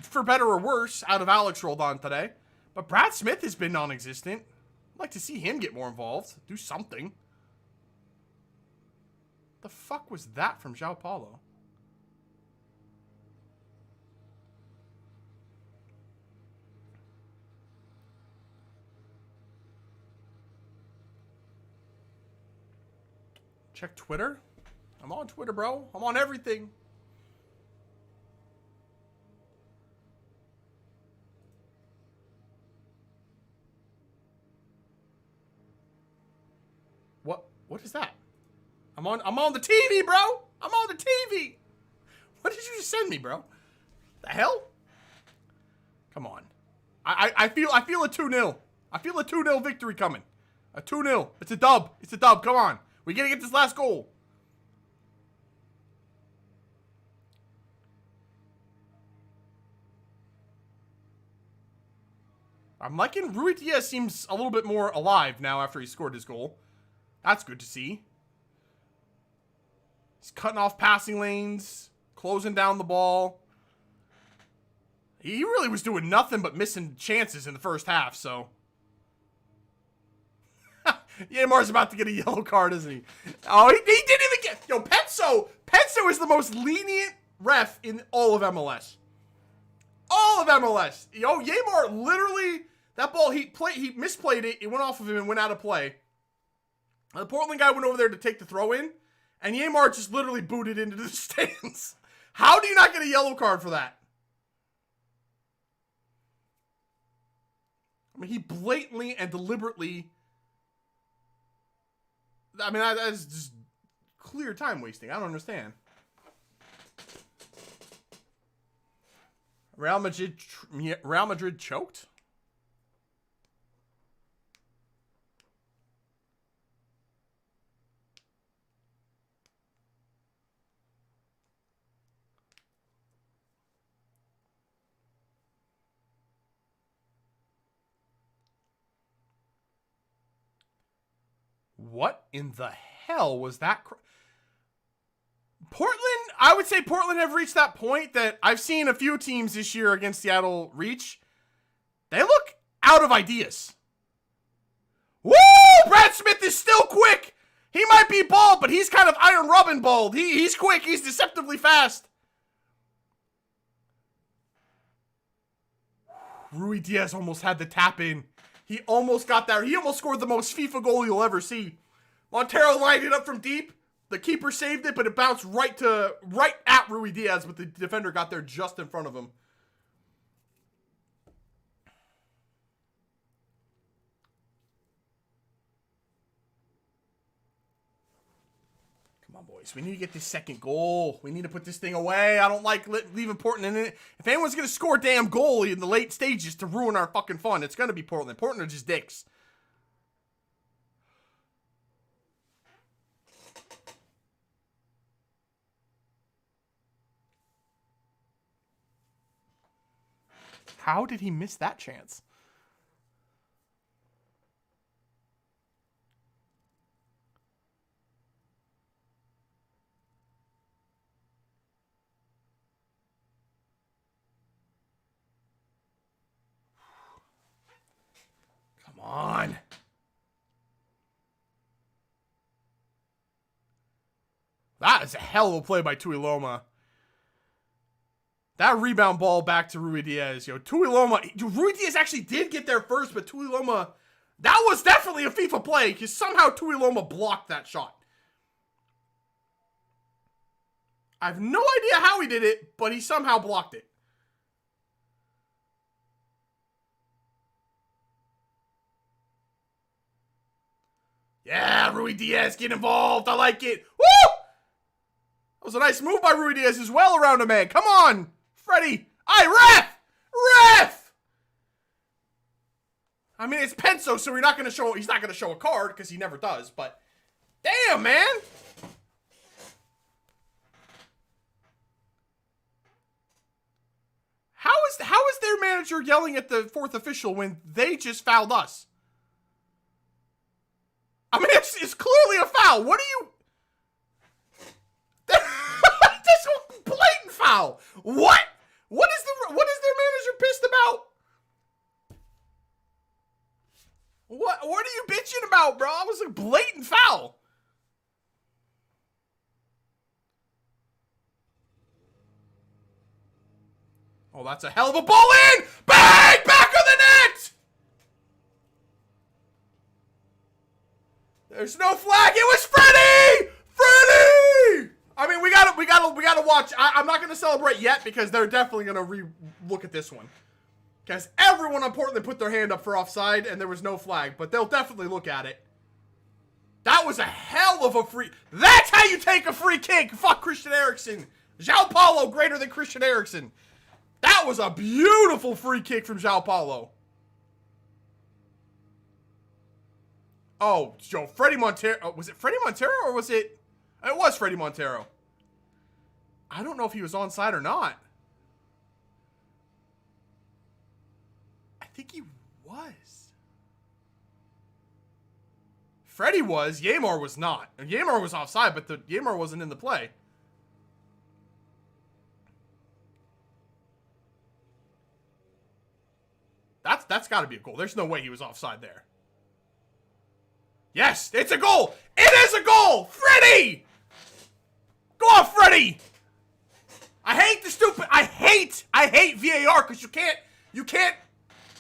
Speaker 1: for better or worse, out of Alex Roldan today, but Brad Smith has been non-existent. I'd like to see him get more involved. Do something. The fuck was that from João Paulo? Check Twitter. I'm on Twitter, bro. I'm on everything. What is that? I'm on the TV, bro. I'm on the TV. What did you just send me, bro? The hell? Come on. I feel a 2-0. I feel a 2-0 victory coming. A 2-0. It's a dub. It's a dub. Come on. We gotta get this last goal. I'm liking Rui Diaz seems a little bit more alive now after he scored his goal. That's good to see. He's cutting off passing lanes, closing down the ball. He really was doing nothing but missing chances in the first half, so. Neymar's about to get a yellow card, isn't he? Oh, he didn't even get... Yo, Penso is the most lenient ref in all of MLS. All of MLS. Yo, Neymar literally... That ball, he misplayed it. It went off of him and went out of play. The Portland guy went over there to take the throw in, and Neymar just literally booted into the stands. How do you not get a yellow card for that? I mean, he blatantly and deliberately... I mean, that is just clear time wasting. I don't understand. Real Madrid choked? What in the hell was that? Portland, I would say Portland have reached that point that I've seen a few teams this year against Seattle reach. They look out of ideas. Woo! Brad Smith is still quick. He might be bald, but he's kind of Iron Robin bald. He's quick. He's deceptively fast. Rui Diaz almost had the tap in. He almost got that. He almost scored the most FIFA goal you'll ever see. Montero lined it up from deep. The keeper saved it, but it bounced right at Rui Diaz, but the defender got there just in front of him. Come on, boys. We need to get this second goal. We need to put this thing away. I don't like leaving Portland in it. If anyone's going to score a damn goal in the late stages to ruin our fucking fun, it's going to be Portland. Portland are just dicks. How did he miss that chance? Come on. That is a hell of a play by Tuiloma. That rebound ball back to Rui Diaz. Tuiloma. Rui Diaz actually did get there first, but Tuiloma, that was definitely a FIFA play because somehow Tuiloma blocked that shot. I have no idea how he did it, but he somehow blocked it. Yeah, Rui Diaz, get involved. I like it. Woo! That was a nice move by Rui Diaz as well around a man. Come on, Freddie. Ref! Ref! I mean, it's Penso, so he's not going to show a card because he never does, but damn, man. How is their manager yelling at the fourth official when they just fouled us? I mean, it's clearly a foul. What are you... This is a blatant foul. What? What is their manager pissed about? What are you bitching about, bro? It was a blatant foul. Oh, that's a hell of a ball in! Bang! Back of the net! There's no flag. It was Freddie! Freddie! I mean, we gotta watch. I'm not gonna celebrate yet because they're definitely gonna look at this one. Because everyone on Portland put their hand up for offside and there was no flag, but they'll definitely look at it. That was a hell of a free. That's how you take a free kick. Fuck Christian Eriksen. João Paulo greater than Christian Eriksen. That was a beautiful free kick from João Paulo. Oh, Joe, Freddie Montero. Was it Freddie Montero or was it? It was Freddie Montero. I don't know if he was onside or not. I think he was. Freddie was. Yamar was not. Yamar was offside, but Yamar wasn't in the play. That's got to be a goal. There's no way he was offside there. Yes, it's a goal. It is a goal. Freddie! Go on, Freddie! I hate the stupid... I hate VAR because you can't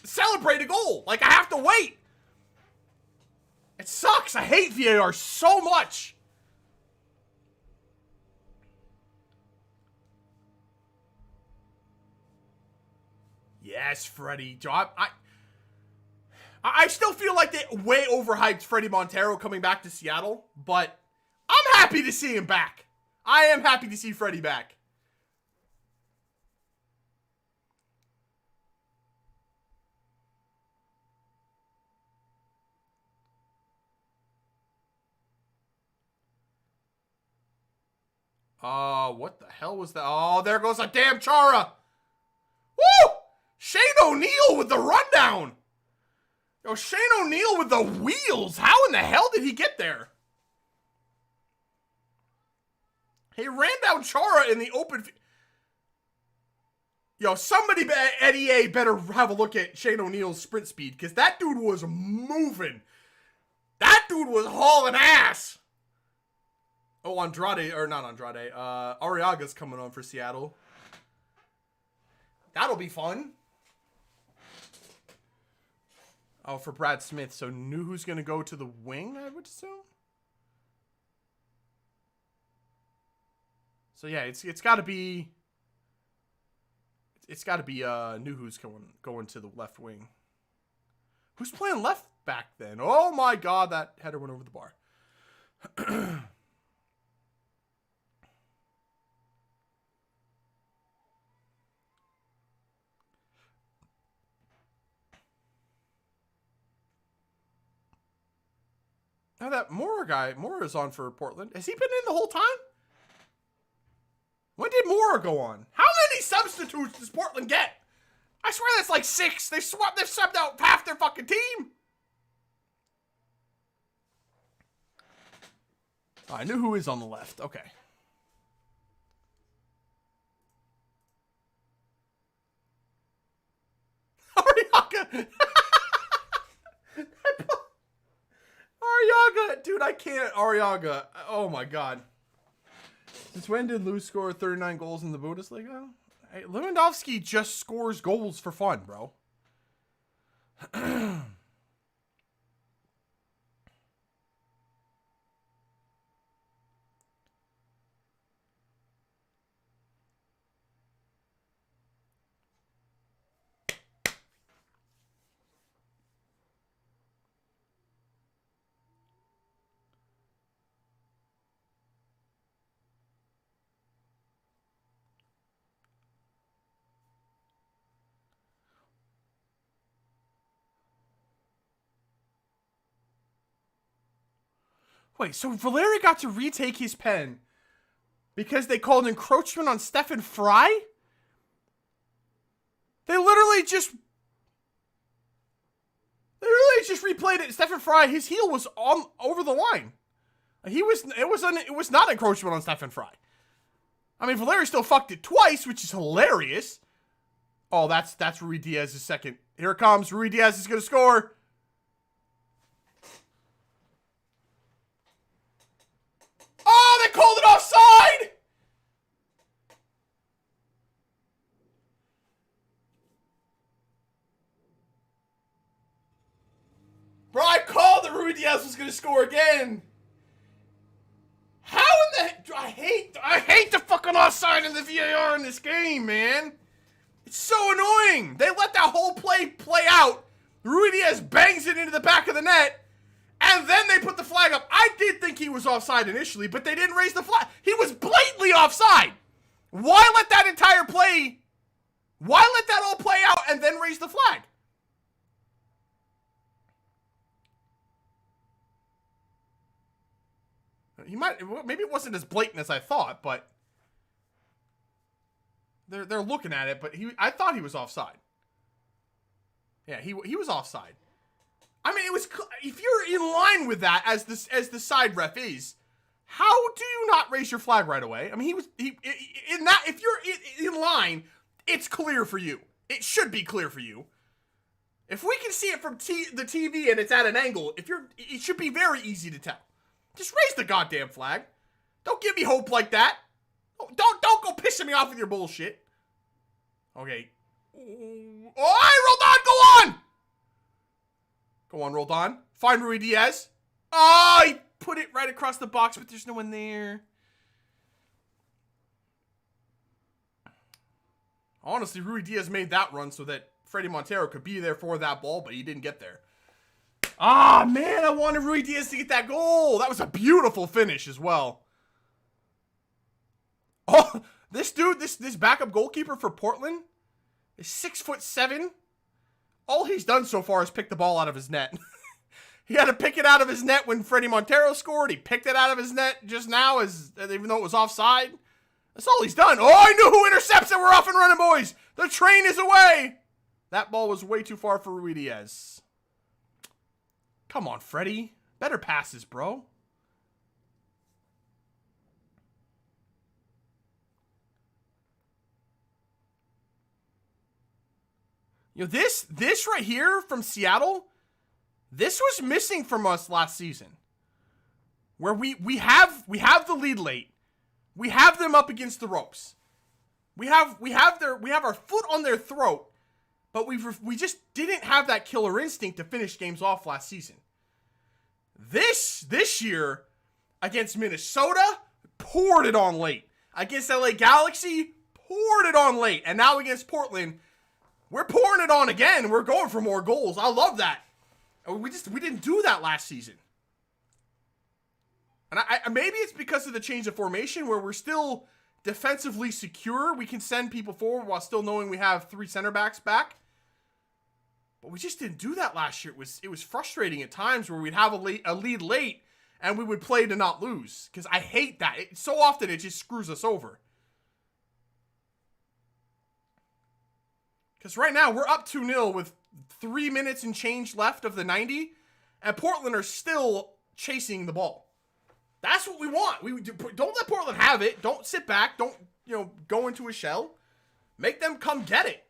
Speaker 1: celebrate a goal. Like, I have to wait. It sucks. I hate VAR so much. Yes, Freddie. I still feel like they way overhyped Freddie Montero coming back to Seattle, but I'm happy to see him back. I am happy to see Freddie back. What the hell was that? Oh, there goes a damn Chara. Woo! Shane O'Neill with the rundown. Yo, Shane O'Neill with the wheels. How in the hell did he get there? He ran down Chara in the open. Yo, somebody at EA better have a look at Shane O'Neill's sprint speed because that dude was moving. That dude was hauling ass. Oh, Andrade, or not Andrade. Arriaga's coming on for Seattle. That'll be fun. Oh, for Brad Smith. So Nuhu's going to go to the wing, I would assume? So yeah, it's got to be... It's got to be Nuhu's going to the left wing. Who's playing left back then? Oh my god, that header went over the bar. Now that Mora is on for Portland. Has he been in the whole time? When did Mora go on? How many substitutes does Portland get? I swear that's like 6. They've subbed out half their fucking team. Oh, I knew who is on the left. Okay. Arriaga. Arriaga. Dude, I can't. Arriaga. Oh my god. Since when did Lou score 39 goals in the Bundesliga? Hey, Lewandowski just scores goals for fun, bro. Wait, so Valeri got to retake his pen because they called encroachment on Stefan Fry? They literally just replayed it. Stefan Fry, his heel was on over the line. It was not encroachment on Stefan Fry. I mean, Valeri still fucked it twice, which is hilarious. Oh, that's Rui Diaz's second. Here it comes. Rui Diaz is going to score. Oh, they called it offside! Bro, I called that Rui Diaz was going to score again. How in the... I hate the fucking offside in the VAR in this game, man. It's so annoying. They let that whole play out. Rui Diaz bangs it into the back of the net. And then they put the flag up. I did think he was offside initially, but they didn't raise the flag. He was blatantly offside. Why let that all play out and then raise the flag? Maybe it wasn't as blatant as I thought, but they're looking at it, but I thought he was offside. Yeah, he was offside. I mean, it was, if you're in line with that as the side ref is, how do you not raise your flag right away? I mean, if you're in line, it's clear for you. It should be clear for you. If we can see it from the TV and it's at an angle, it should be very easy to tell. Just raise the goddamn flag. Don't give me hope like that. Don't go pissing me off with your bullshit. Okay. Oh, Roldan, go on! Go on, Roldan. Find Rui Diaz. Oh, he put it right across the box, but there's no one there. Honestly, Rui Diaz made that run so that Fredy Montero could be there for that ball, but he didn't get there. Ah, man, I wanted Rui Diaz to get that goal. That was a beautiful finish as well. Oh, this dude, this backup goalkeeper for Portland is 6'7". All he's done so far is pick the ball out of his net. He had to pick it out of his net when Fredy Montero scored. He picked it out of his net just now, even though it was offside. That's all he's done. Oh, I knew who intercepts it. We're off and running, boys. The train is away. That ball was way too far for Rui Diaz. Come on, Fredy. Better passes, bro. You know, this right here from Seattle, this was missing from us last season. where we have the lead late. We have them up against the ropes. We have our foot on their throat, but we just didn't have that killer instinct to finish games off last season. This year against Minnesota, poured it on late. Against LA Galaxy, poured it on late. And now against Portland, we're pouring it on again. We're going for more goals. I love that. We didn't do that last season. And maybe it's because of the change of formation where we're still defensively secure. We can send people forward while still knowing we have 3 center backs back. But we just didn't do that last year. It was frustrating at times where we'd have a lead late and we would play to not lose. Because I hate that. So often it just screws us over. Because right now we're up 2-0 with 3 minutes and change left of the 90. And Portland are still chasing the ball. That's what we want. Don't let Portland have it. Don't sit back. Don't, go into a shell. Make them come get it.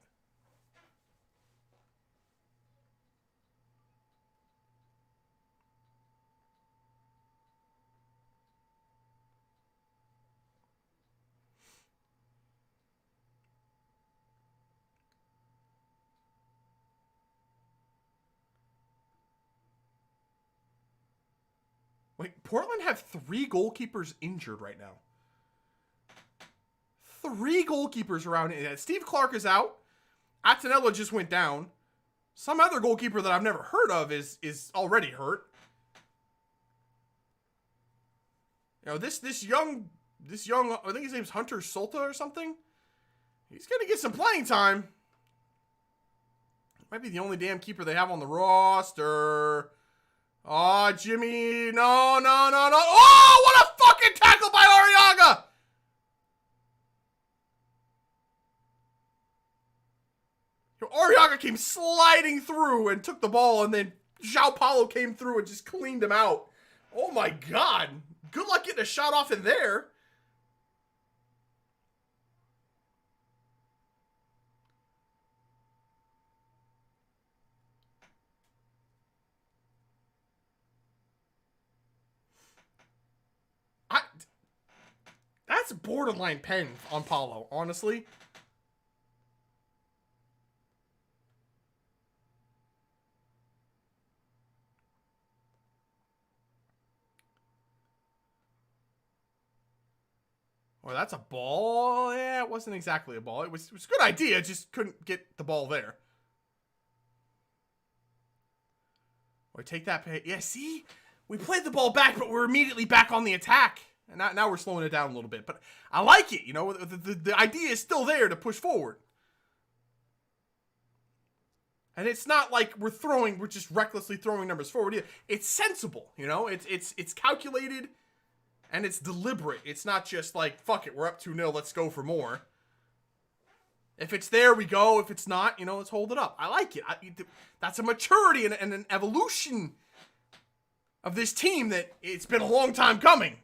Speaker 1: Wait, Portland have 3 goalkeepers injured right now. 3 goalkeepers around it. Steve Clark is out. Attinella just went down. Some other goalkeeper that I've never heard of is already hurt. This young, I think his name's Hunter Solta or something. He's gonna get some playing time. Might be the only damn keeper they have on the roster. Oh, Jimmy. No. Oh, what a fucking tackle by Arriaga. Arriaga came sliding through and took the ball, and then João Paulo came through and just cleaned him out. Oh, my God. Good luck getting a shot off in there. That's borderline pen on Paulo, honestly. Well, that's a ball. Yeah, it wasn't exactly a ball. It was a good idea, just couldn't get the ball there. Or take that pay. Yeah, see? We played the ball back, but we're immediately back on the attack. And now we're slowing it down a little bit. But I like it, The idea is still there to push forward. And it's not like we're just recklessly throwing numbers forward. It's sensible, It's calculated and it's deliberate. It's not just like, fuck it, we're up 2-0, let's go for more. If it's there, we go. If it's not, let's hold it up. I like it. That's a maturity and an evolution of this team that it's been a long time coming.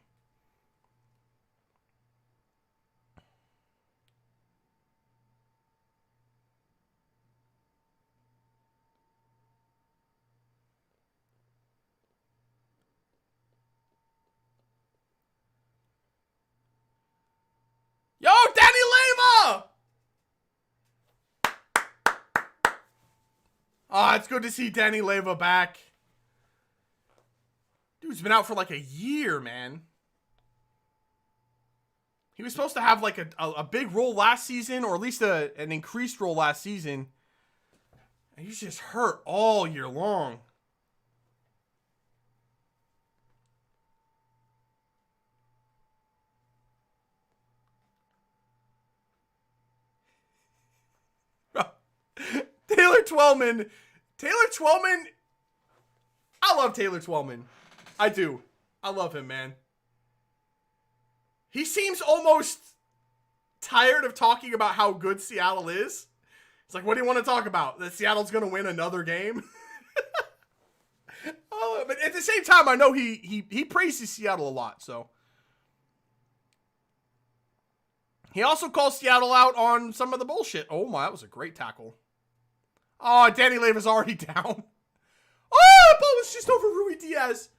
Speaker 1: Yo, Danny Leyva! Oh, it's good to see Danny Leyva back. Dude's been out for like a year, man. He was supposed to have like a big role last season, or at least an increased role last season. And he's just hurt all year long. Taylor Twellman. I love Taylor Twellman. I do. I love him, man. He seems almost tired of talking about how good Seattle is. It's like, what do you want to talk about? That Seattle's going to win another game? But at the same time, I know he praises Seattle a lot, so. He also calls Seattle out on some of the bullshit. Oh my, that was a great tackle. Oh, Danny Leyva's already down. Oh, the ball was just over Rui Diaz.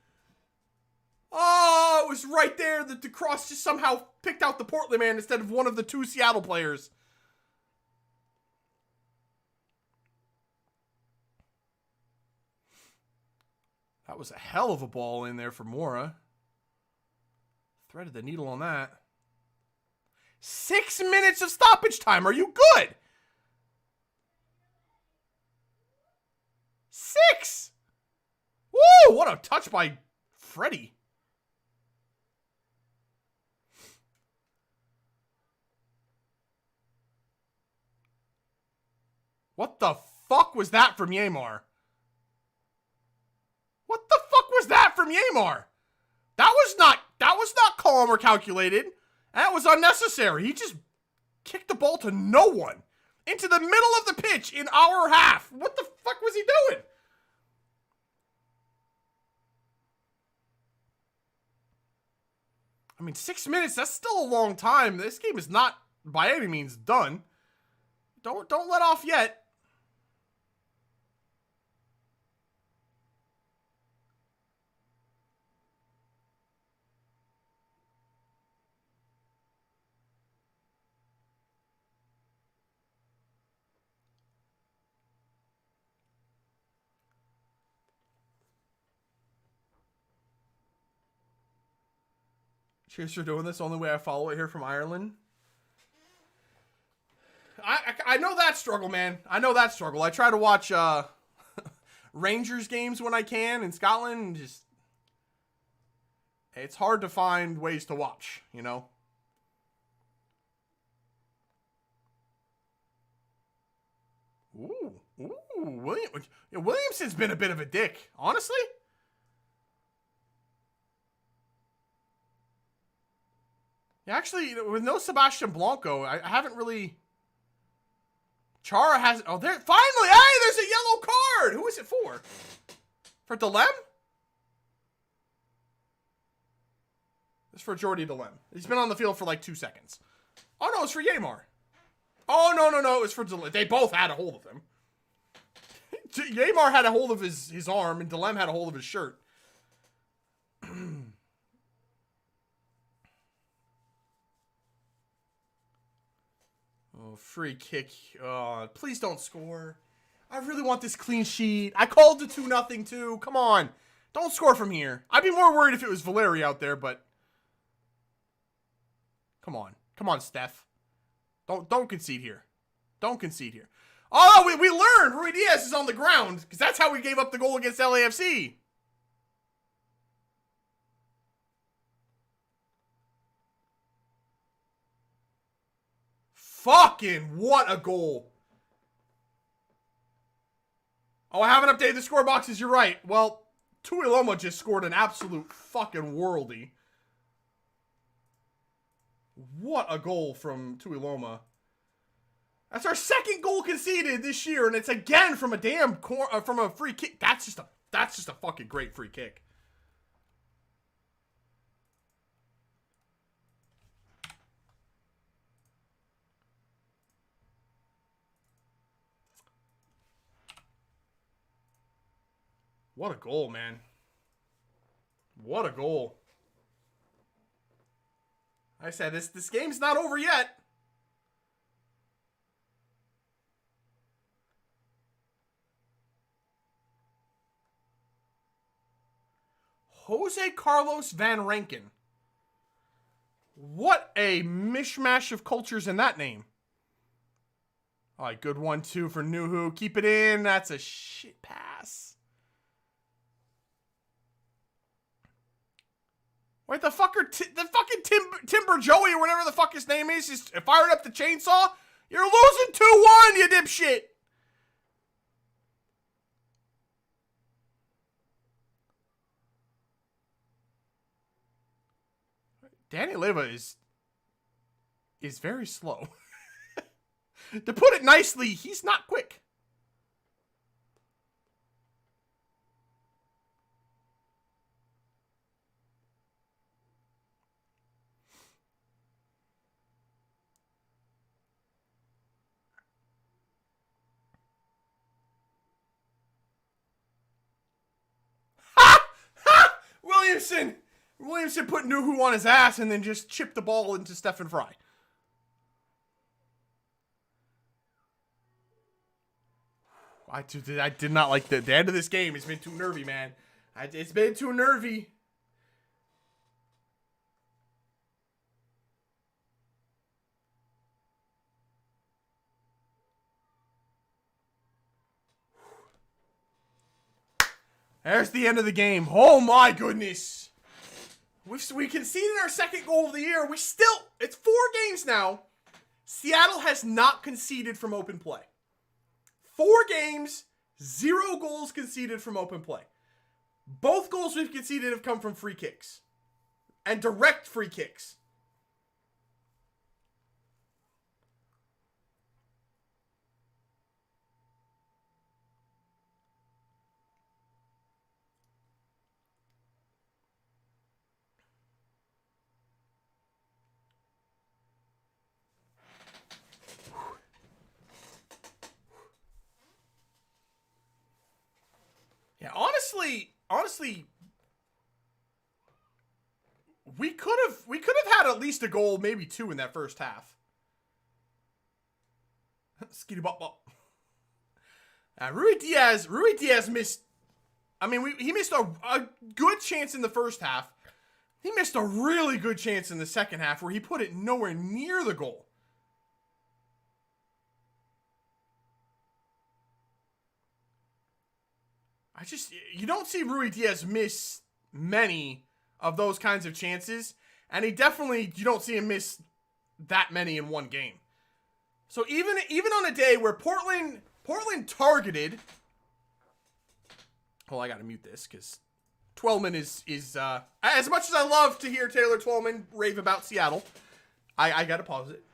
Speaker 1: Oh, it was right there that the cross just somehow picked out the Portland man instead of one of the two Seattle players. That was a hell of a ball in there for Mora. Threaded the needle on that. 6 minutes of stoppage time. Are you good? 6. Woo! What a touch by Freddie. What the fuck was that from Yamar? What the fuck was that from Yamar? That was not calm or calculated. That was unnecessary. He just kicked the ball to no one. Into the middle of the pitch in our half. What the fuck was he doing? I mean, 6 minutes, that's still a long time. This game is not by any means done. Don't let off yet. Cheers for doing this. Only way I follow it here from Ireland. I know that struggle, man. I know that struggle. I try to watch Rangers games when I can in Scotland. Just it's hard to find ways to watch, you know. Ooh, Williamson's been a bit of a dick, honestly. Yeah, actually, with no Sebastian Blanco, I haven't really. Chara has. Oh, there. Finally! Hey, there's a yellow card! Who is it for? For Delem? It's for Jordy Delem. He's been on the field for like 2 seconds. Oh, no, it's for Yamar. Oh, no. It was for Delem. They both had a hold of him. Yamar had a hold of his arm, and Delem had a hold of his shirt. Oh, free kick. Please don't score. I really want this clean sheet. I called the 2-0 too. Come on. Don't score from here. I'd be more worried if it was Valeri out there, but... Come on. Come on, Steph. Don't concede here. Don't concede here. Oh, we learned Rui Diaz is on the ground, because that's how we gave up the goal against LAFC. Fucking what a goal. Oh, I haven't updated the score boxes. You're right. Well, Tuiloma just scored an absolute fucking worldie. What a goal from Tuiloma. That's our second goal conceded this year, and it's again from a damn from a free kick. That's just a fucking great free kick. What a goal, man. What a goal. I said this game's not over yet. Jose Carlos Van Rankin. What a mishmash of cultures in that name. All right, good 1-2 for Nuhu. Keep it in. That's a shit pass. Wait, the fucking Timber Joey or whatever the fuck his name is just fired up the chainsaw. You're losing 2-1, you dipshit. Danny Leva is very slow. To put it nicely, he's not quick. Ha! Ha! Williamson! Williamson put Nuhu on his ass and then just chipped the ball into Stephen Fry. I did not like the end of this game. It's been too nervy, man. It's been too nervy. There's the end of the game. Oh my goodness. We conceded our second goal of the year. It's 4 games now. Seattle has not conceded from open play. 4 games, 0 goals conceded from open play. Both goals we've conceded have come from free kicks. And direct free kicks. Yeah, honestly, we could have had at least a goal, maybe 2 in that first half. Skitty bop bop. Rui Diaz missed. I mean, he missed a good chance in the first half. He missed a really good chance in the second half where he put it nowhere near the goal. You don't see Rui Diaz miss many of those kinds of chances, and you don't see him miss that many in one game. So even on a day where Portland targeted, I gotta mute this because Twellman is as much as I love to hear Taylor Twellman rave about Seattle, I gotta pause it.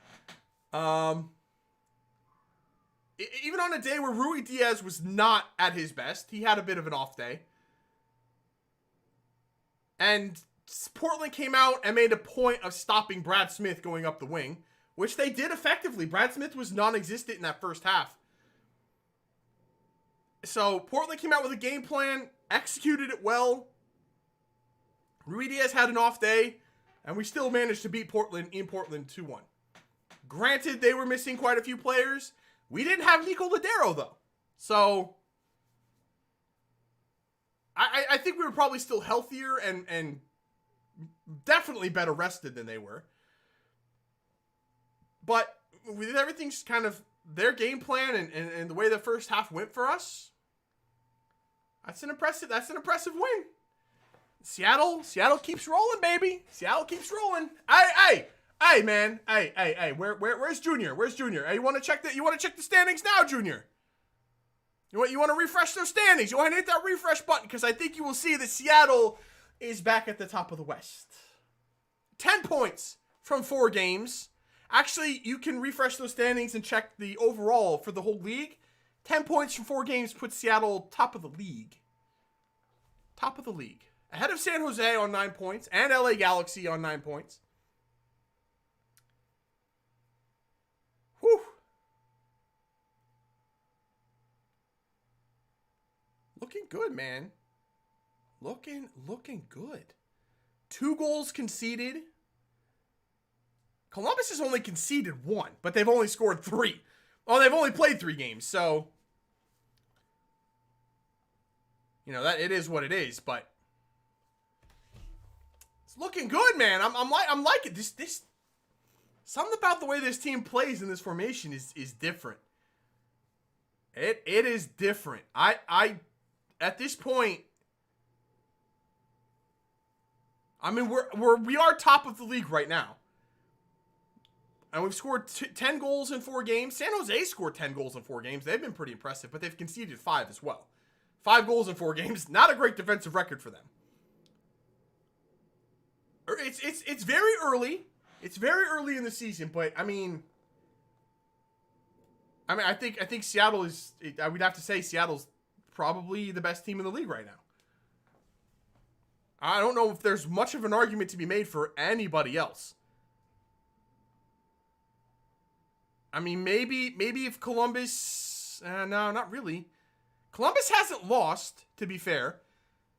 Speaker 1: Even on a day where Rui Diaz was not at his best, he had a bit of an off day. And Portland came out and made a point of stopping Brad Smith going up the wing, which they did effectively. Brad Smith was non-existent in that first half. So Portland came out with a game plan, executed it well. Rui Diaz had an off day, and we still managed to beat Portland in Portland 2-1. Granted, they were missing quite a few players. We didn't have Nico Ladero, though. So I think we were probably still healthier and definitely better rested than they were. But with everything's kind of their game plan and the way the first half went for us, that's an impressive win. Seattle keeps rolling, baby. Seattle keeps rolling. Hey, man. Hey. Where's Junior? Where's Junior? Hey, you want to check the standings now, Junior? You want to refresh those standings? You want to hit that refresh button because I think you will see that Seattle is back at the top of the West. 10 points from 4 games. Actually, you can refresh those standings and check the overall for the whole league. 10 points from 4 games puts Seattle top of the league. Top of the league. Ahead of San Jose on 9 points and LA Galaxy on 9 points. Whew. Looking good, man. Looking good. 2 goals conceded. Columbus has only conceded 1, but they've only scored 3. Well, they've only played 3 games, so that it is what it is. But it's looking good, man. I'm liking this. Something about the way this team plays in this formation is different. It is different. I at this point, I mean we are top of the league right now. And we've scored 10 goals in 4 games. San Jose scored 10 goals in 4 games. They've been pretty impressive, but they've conceded 5 as well. 5 goals in 4 games. Not a great defensive record for them. It's very early. It's very early in the season, but I think Seattle is. I would have to say Seattle's probably the best team in the league right now. I don't know if there's much of an argument to be made for anybody else. I mean, maybe if Columbus... no, not really. Columbus hasn't lost, to be fair.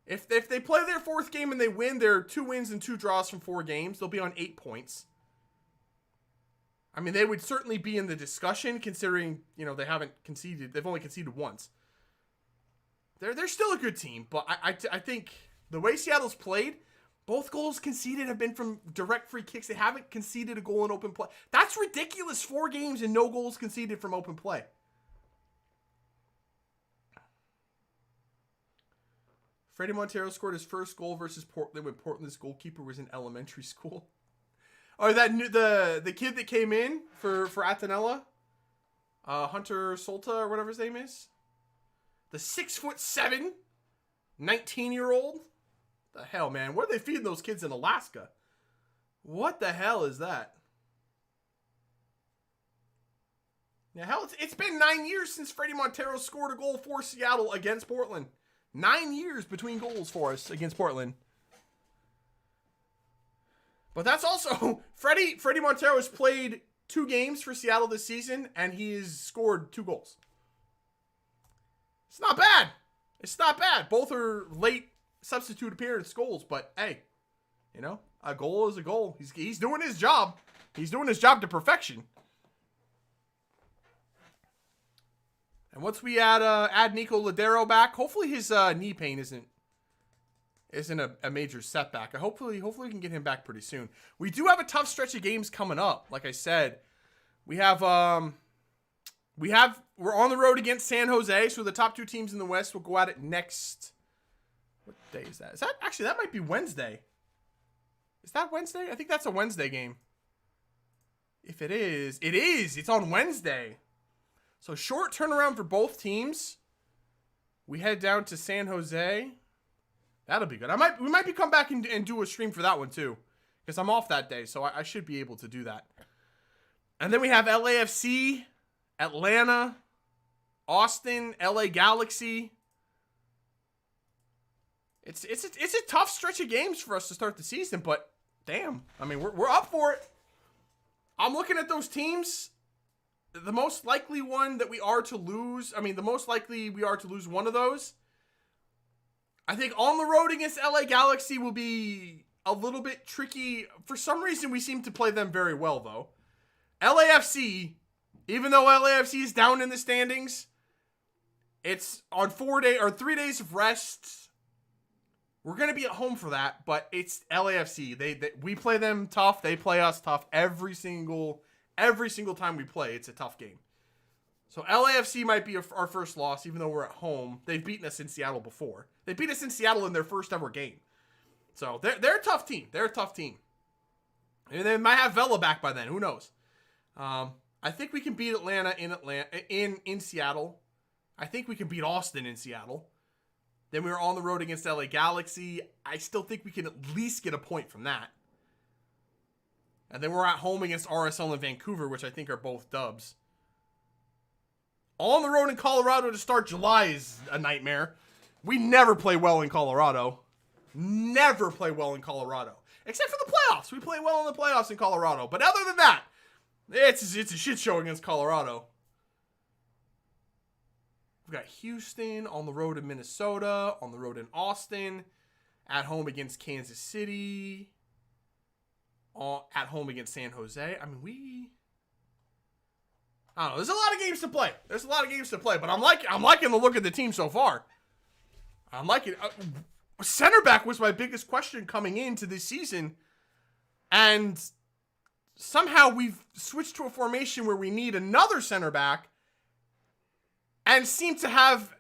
Speaker 1: If they play their 4th game and they win, they're 2 wins and 2 draws from 4 games. They'll be on 8 points. I mean, they would certainly be in the discussion considering, they haven't conceded. They've only conceded once. They're still a good team, but I think the way Seattle's played, both goals conceded have been from direct free kicks. They haven't conceded a goal in open play. That's ridiculous. 4 games and no goals conceded from open play. Freddie Montero scored his first goal versus Portland when Portland's goalkeeper was in elementary school. Or the kid that came in for Atenella, Hunter Solta or whatever his name is, the 6'7", 19-year-old. The hell, man! What are they feeding those kids in Alaska? What the hell is that? Yeah, hell, it's been 9 years since Freddie Montero scored a goal for Seattle against Portland. 9 years between goals for us against Portland. But that's also Freddie Montero has played 2 games for Seattle this season, and he has scored 2 goals. It's not bad. It's not bad. Both are late substitute appearance goals, but hey, a goal is a goal. He's doing his job. He's doing his job to perfection. And once we add Nico Ladero back, hopefully his knee pain isn't a major setback. Hopefully we can get him back pretty soon. We do have a tough stretch of games coming up. Like I said, we're on the road against San Jose, so the top 2 teams in the West will go at it next. What day is that? That might be Wednesday. Is that Wednesday? I think that's a Wednesday game. If it is. It's on Wednesday. So short turnaround for both teams. We head down to San Jose. That'll be good. We might be come back and do a stream for that one too, because I'm off that day, so I should be able to do that. And then we have LAFC, Atlanta, Austin, LA Galaxy. It's a tough stretch of games for us to start the season, but damn, I mean we're up for it. I'm looking at those teams. The most likely one that we are to lose, the most likely we are to lose one of those. I think on the road against LA Galaxy will be a little bit tricky. For some reason, we seem to play them very well, though. LAFC, even though LAFC is down in the standings, it's on 3 days of rest. We're going to be at home for that, but it's LAFC. We play them tough. They play us tough every single time we play. It's a tough game. So LAFC might be our first loss, even though we're at home. They've beaten us in Seattle before. They beat us in Seattle in their first ever game. So they're a tough team. They're a tough team. And they might have Vela back by then. Who knows? I think we can beat Atlanta in Seattle. I think we can beat Austin in Seattle. Then we were on the road against LA Galaxy. I still think we can at least get a point from that. And then we're at home against RSL and Vancouver, which I think are both dubs. On the road in Colorado to start July is a nightmare. We never play well in Colorado. Never play well in Colorado. Except for the playoffs. We play well in the playoffs in Colorado. But other than that, it's a shit show against Colorado. We've got Houston, on the road in Minnesota, on the road in Austin, at home against Kansas City, at home against San Jose. I mean, I don't know. There's a lot of games to play. But I'm liking the look of the team so far. I'm liking center back was my biggest question coming into this season, and somehow we've switched to a formation where we need another center back, and seem to have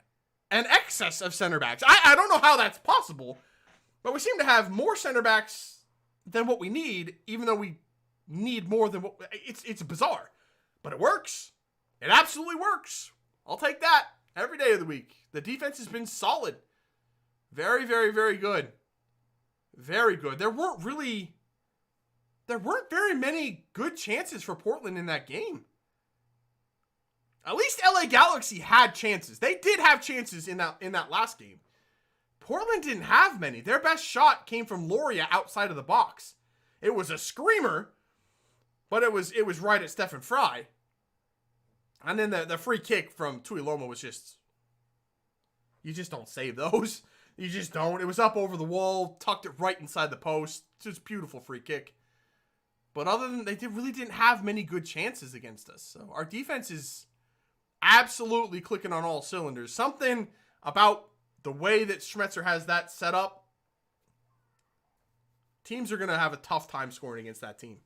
Speaker 1: an excess of center backs. I don't know how that's possible, but we seem to have more center backs than what we need, even though we need more than what... It's bizarre, but it works. It absolutely works. I'll take that every day of the week. The defense has been solid. Very, very, very good. Very good. There weren't very many good chances for Portland in that game. At least LA Galaxy had chances. They did have chances in that last game. Portland didn't have many. Their best shot came from Loria outside of the box. It was a screamer, but it was right at Stephen Fry. And then the free kick from Tuiloma was just... You just don't save those. You just don't. It was up over the wall, tucked it right inside the post. Just beautiful free kick. But other than they really didn't have many good chances against us. So our defense is absolutely clicking on all cylinders. Something about the way that Schmetzer has that set up, teams are going to have a tough time scoring against that team.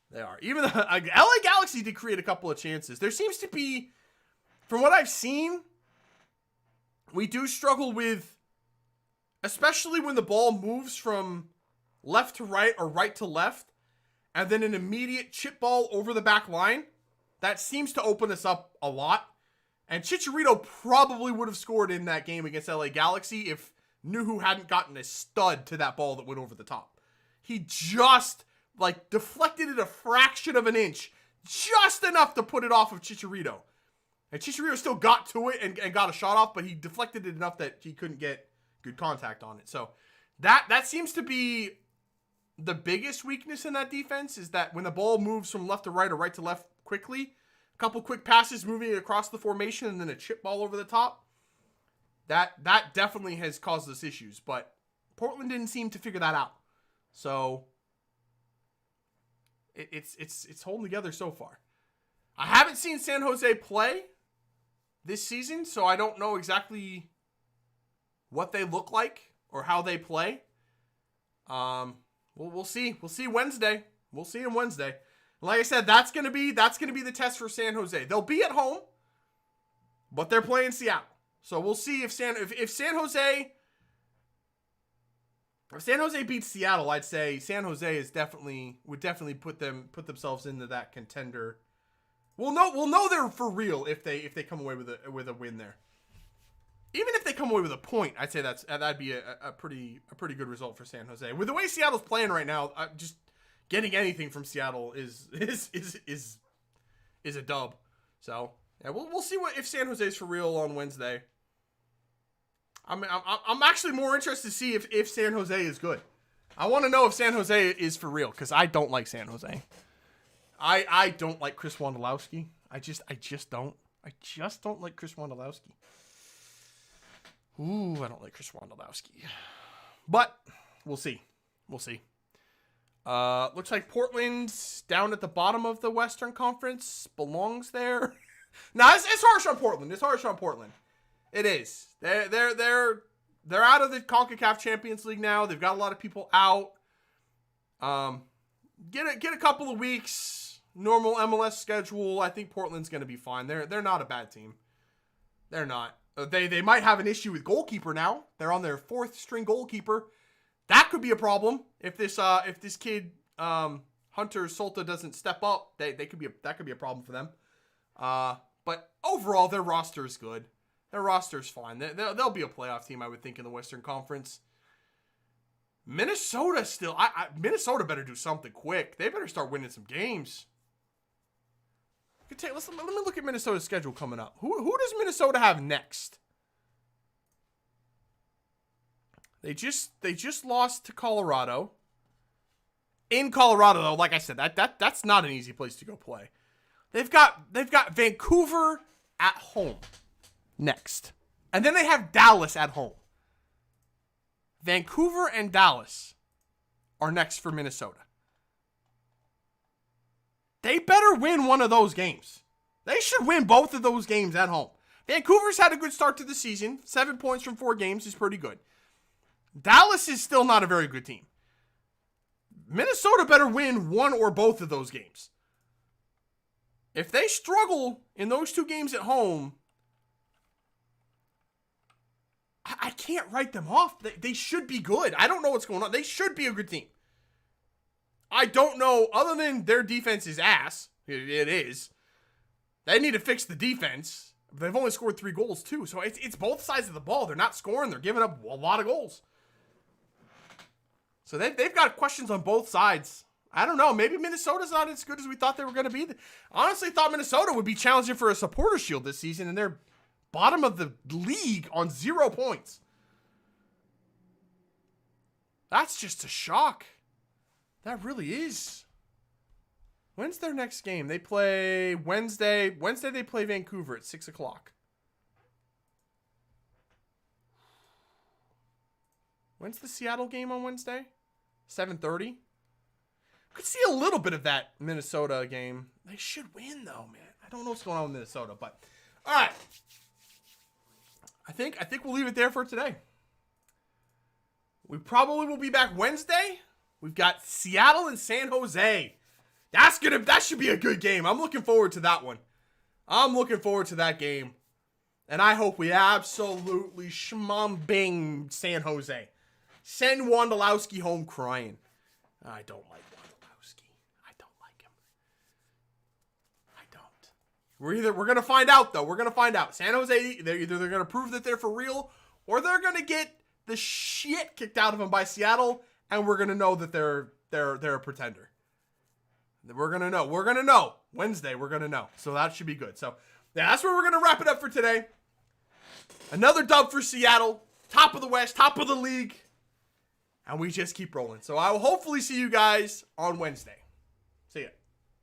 Speaker 1: They are. Even the LA Galaxy did create a couple of chances. There seems to be, from what I've seen, we do struggle with, especially when the ball moves from left to right or right to left, and then an immediate chip ball over the back line. That seems to open us up a lot. And Chicharito probably would have scored in that game against LA Galaxy if Nuhu hadn't gotten a stud to that ball that went over the top. He just, deflected it a fraction of an inch. Just enough to put it off of Chicharito. And Chicharito still got to it and got a shot off, but he deflected it enough that he couldn't get good contact on it. So that seems to be the biggest weakness in that defense, is that when the ball moves from left to right or right to left quickly, a couple quick passes moving it across the formation and then a chip ball over the top, that definitely has caused us issues. But Portland didn't seem to figure that out. So it's holding together so far. I haven't seen San Jose play this season, so I don't know exactly what they look like or how they play. We'll see. We'll see Wednesday. We'll see them Wednesday. Like I said, that's gonna be the test for San Jose. They'll be at home, but they're playing Seattle. So we'll see if San Jose beats Seattle. I'd say San Jose would definitely put themselves into that contender. We'll know they're for real if they come away with a win there. Even if they come away with a point, I'd say that'd be a pretty good result for San Jose. With the way Seattle's playing right now, just getting anything from Seattle is a dub. So yeah, we'll see if San Jose's for real on Wednesday. I'm actually more interested to see if San Jose is good. I want to know if San Jose is for real, because I don't like San Jose. I don't like Chris Wondolowski. I just don't. I just don't like Chris Wondolowski. Ooh, I don't like Chris Wondolowski. But we'll see. We'll see. Looks like Portland's down at the bottom of the Western Conference. Belongs there. No, it's harsh on Portland. It's harsh on Portland. It is. They're out of the CONCACAF Champions League now. They've got a lot of people out. Get a couple of weeks, normal MLS schedule. I think Portland's going to be fine. They're not a bad team. They're not. They might have an issue with goalkeeper now. They're on their fourth string goalkeeper. That could be a problem if this kid Hunter Solta doesn't step up. That could be a problem for them. But overall, their roster is good. Their roster's fine. They'll be a playoff team, I would think, in the Western Conference. Minnesota still. Minnesota better do something quick. They better start winning some games. Let me look at Minnesota's schedule coming up. Who does Minnesota have next? They just lost to Colorado. In Colorado, though, like I said, that's not an easy place to go play. They've got Vancouver at home next. And then they have Dallas at home. Vancouver and Dallas are next for Minnesota. They better win one of those games. They should win both of those games at home. Vancouver's had a good start to the season. 7 points from 4 games is pretty good. Dallas is still not a very good team. Minnesota better win one or both of those games. If they struggle in those 2 games at home, I can't write them off. They should be good. I don't know what's going on. They should be a good team. I don't know, other than their defense is ass. It is. They need to fix the defense. They've only scored 3 goals too, so it's both sides of the ball. They're not scoring. They're giving up a lot of goals. So they've got questions on both sides. I don't know. Maybe Minnesota's not as good as we thought they were going to be. Honestly, thought Minnesota would be challenging for a supporter shield this season, and they're bottom of the league on 0 points. That's just a shock. That really is. When's their next game? They play Wednesday. Wednesday they play Vancouver at 6 o'clock. When's the Seattle game on Wednesday? 7:30. Could see a little bit of that Minnesota game. They should win though, man. I don't know what's going on with Minnesota, but all right. I think we'll leave it there for today. We probably will be back Wednesday. We've got Seattle and San Jose. That should be a good game. I'm looking forward to that one. I'm looking forward to that game. And I hope we absolutely schmumbing San Jose. Send Wondolowski home crying. I don't like Wondolowski. I don't like him. I don't. We're gonna find out though. We're gonna find out. San Jose, they're gonna prove that they're for real, or they're gonna get the shit kicked out of them by Seattle, and we're gonna know that they're a pretender. We're gonna know. We're gonna know. Wednesday, we're gonna know. So that should be good. So yeah, that's where we're gonna wrap it up for today. Another dub for Seattle. Top of the West, top of the league. And we just keep rolling. So I will hopefully see you guys on Wednesday. See ya.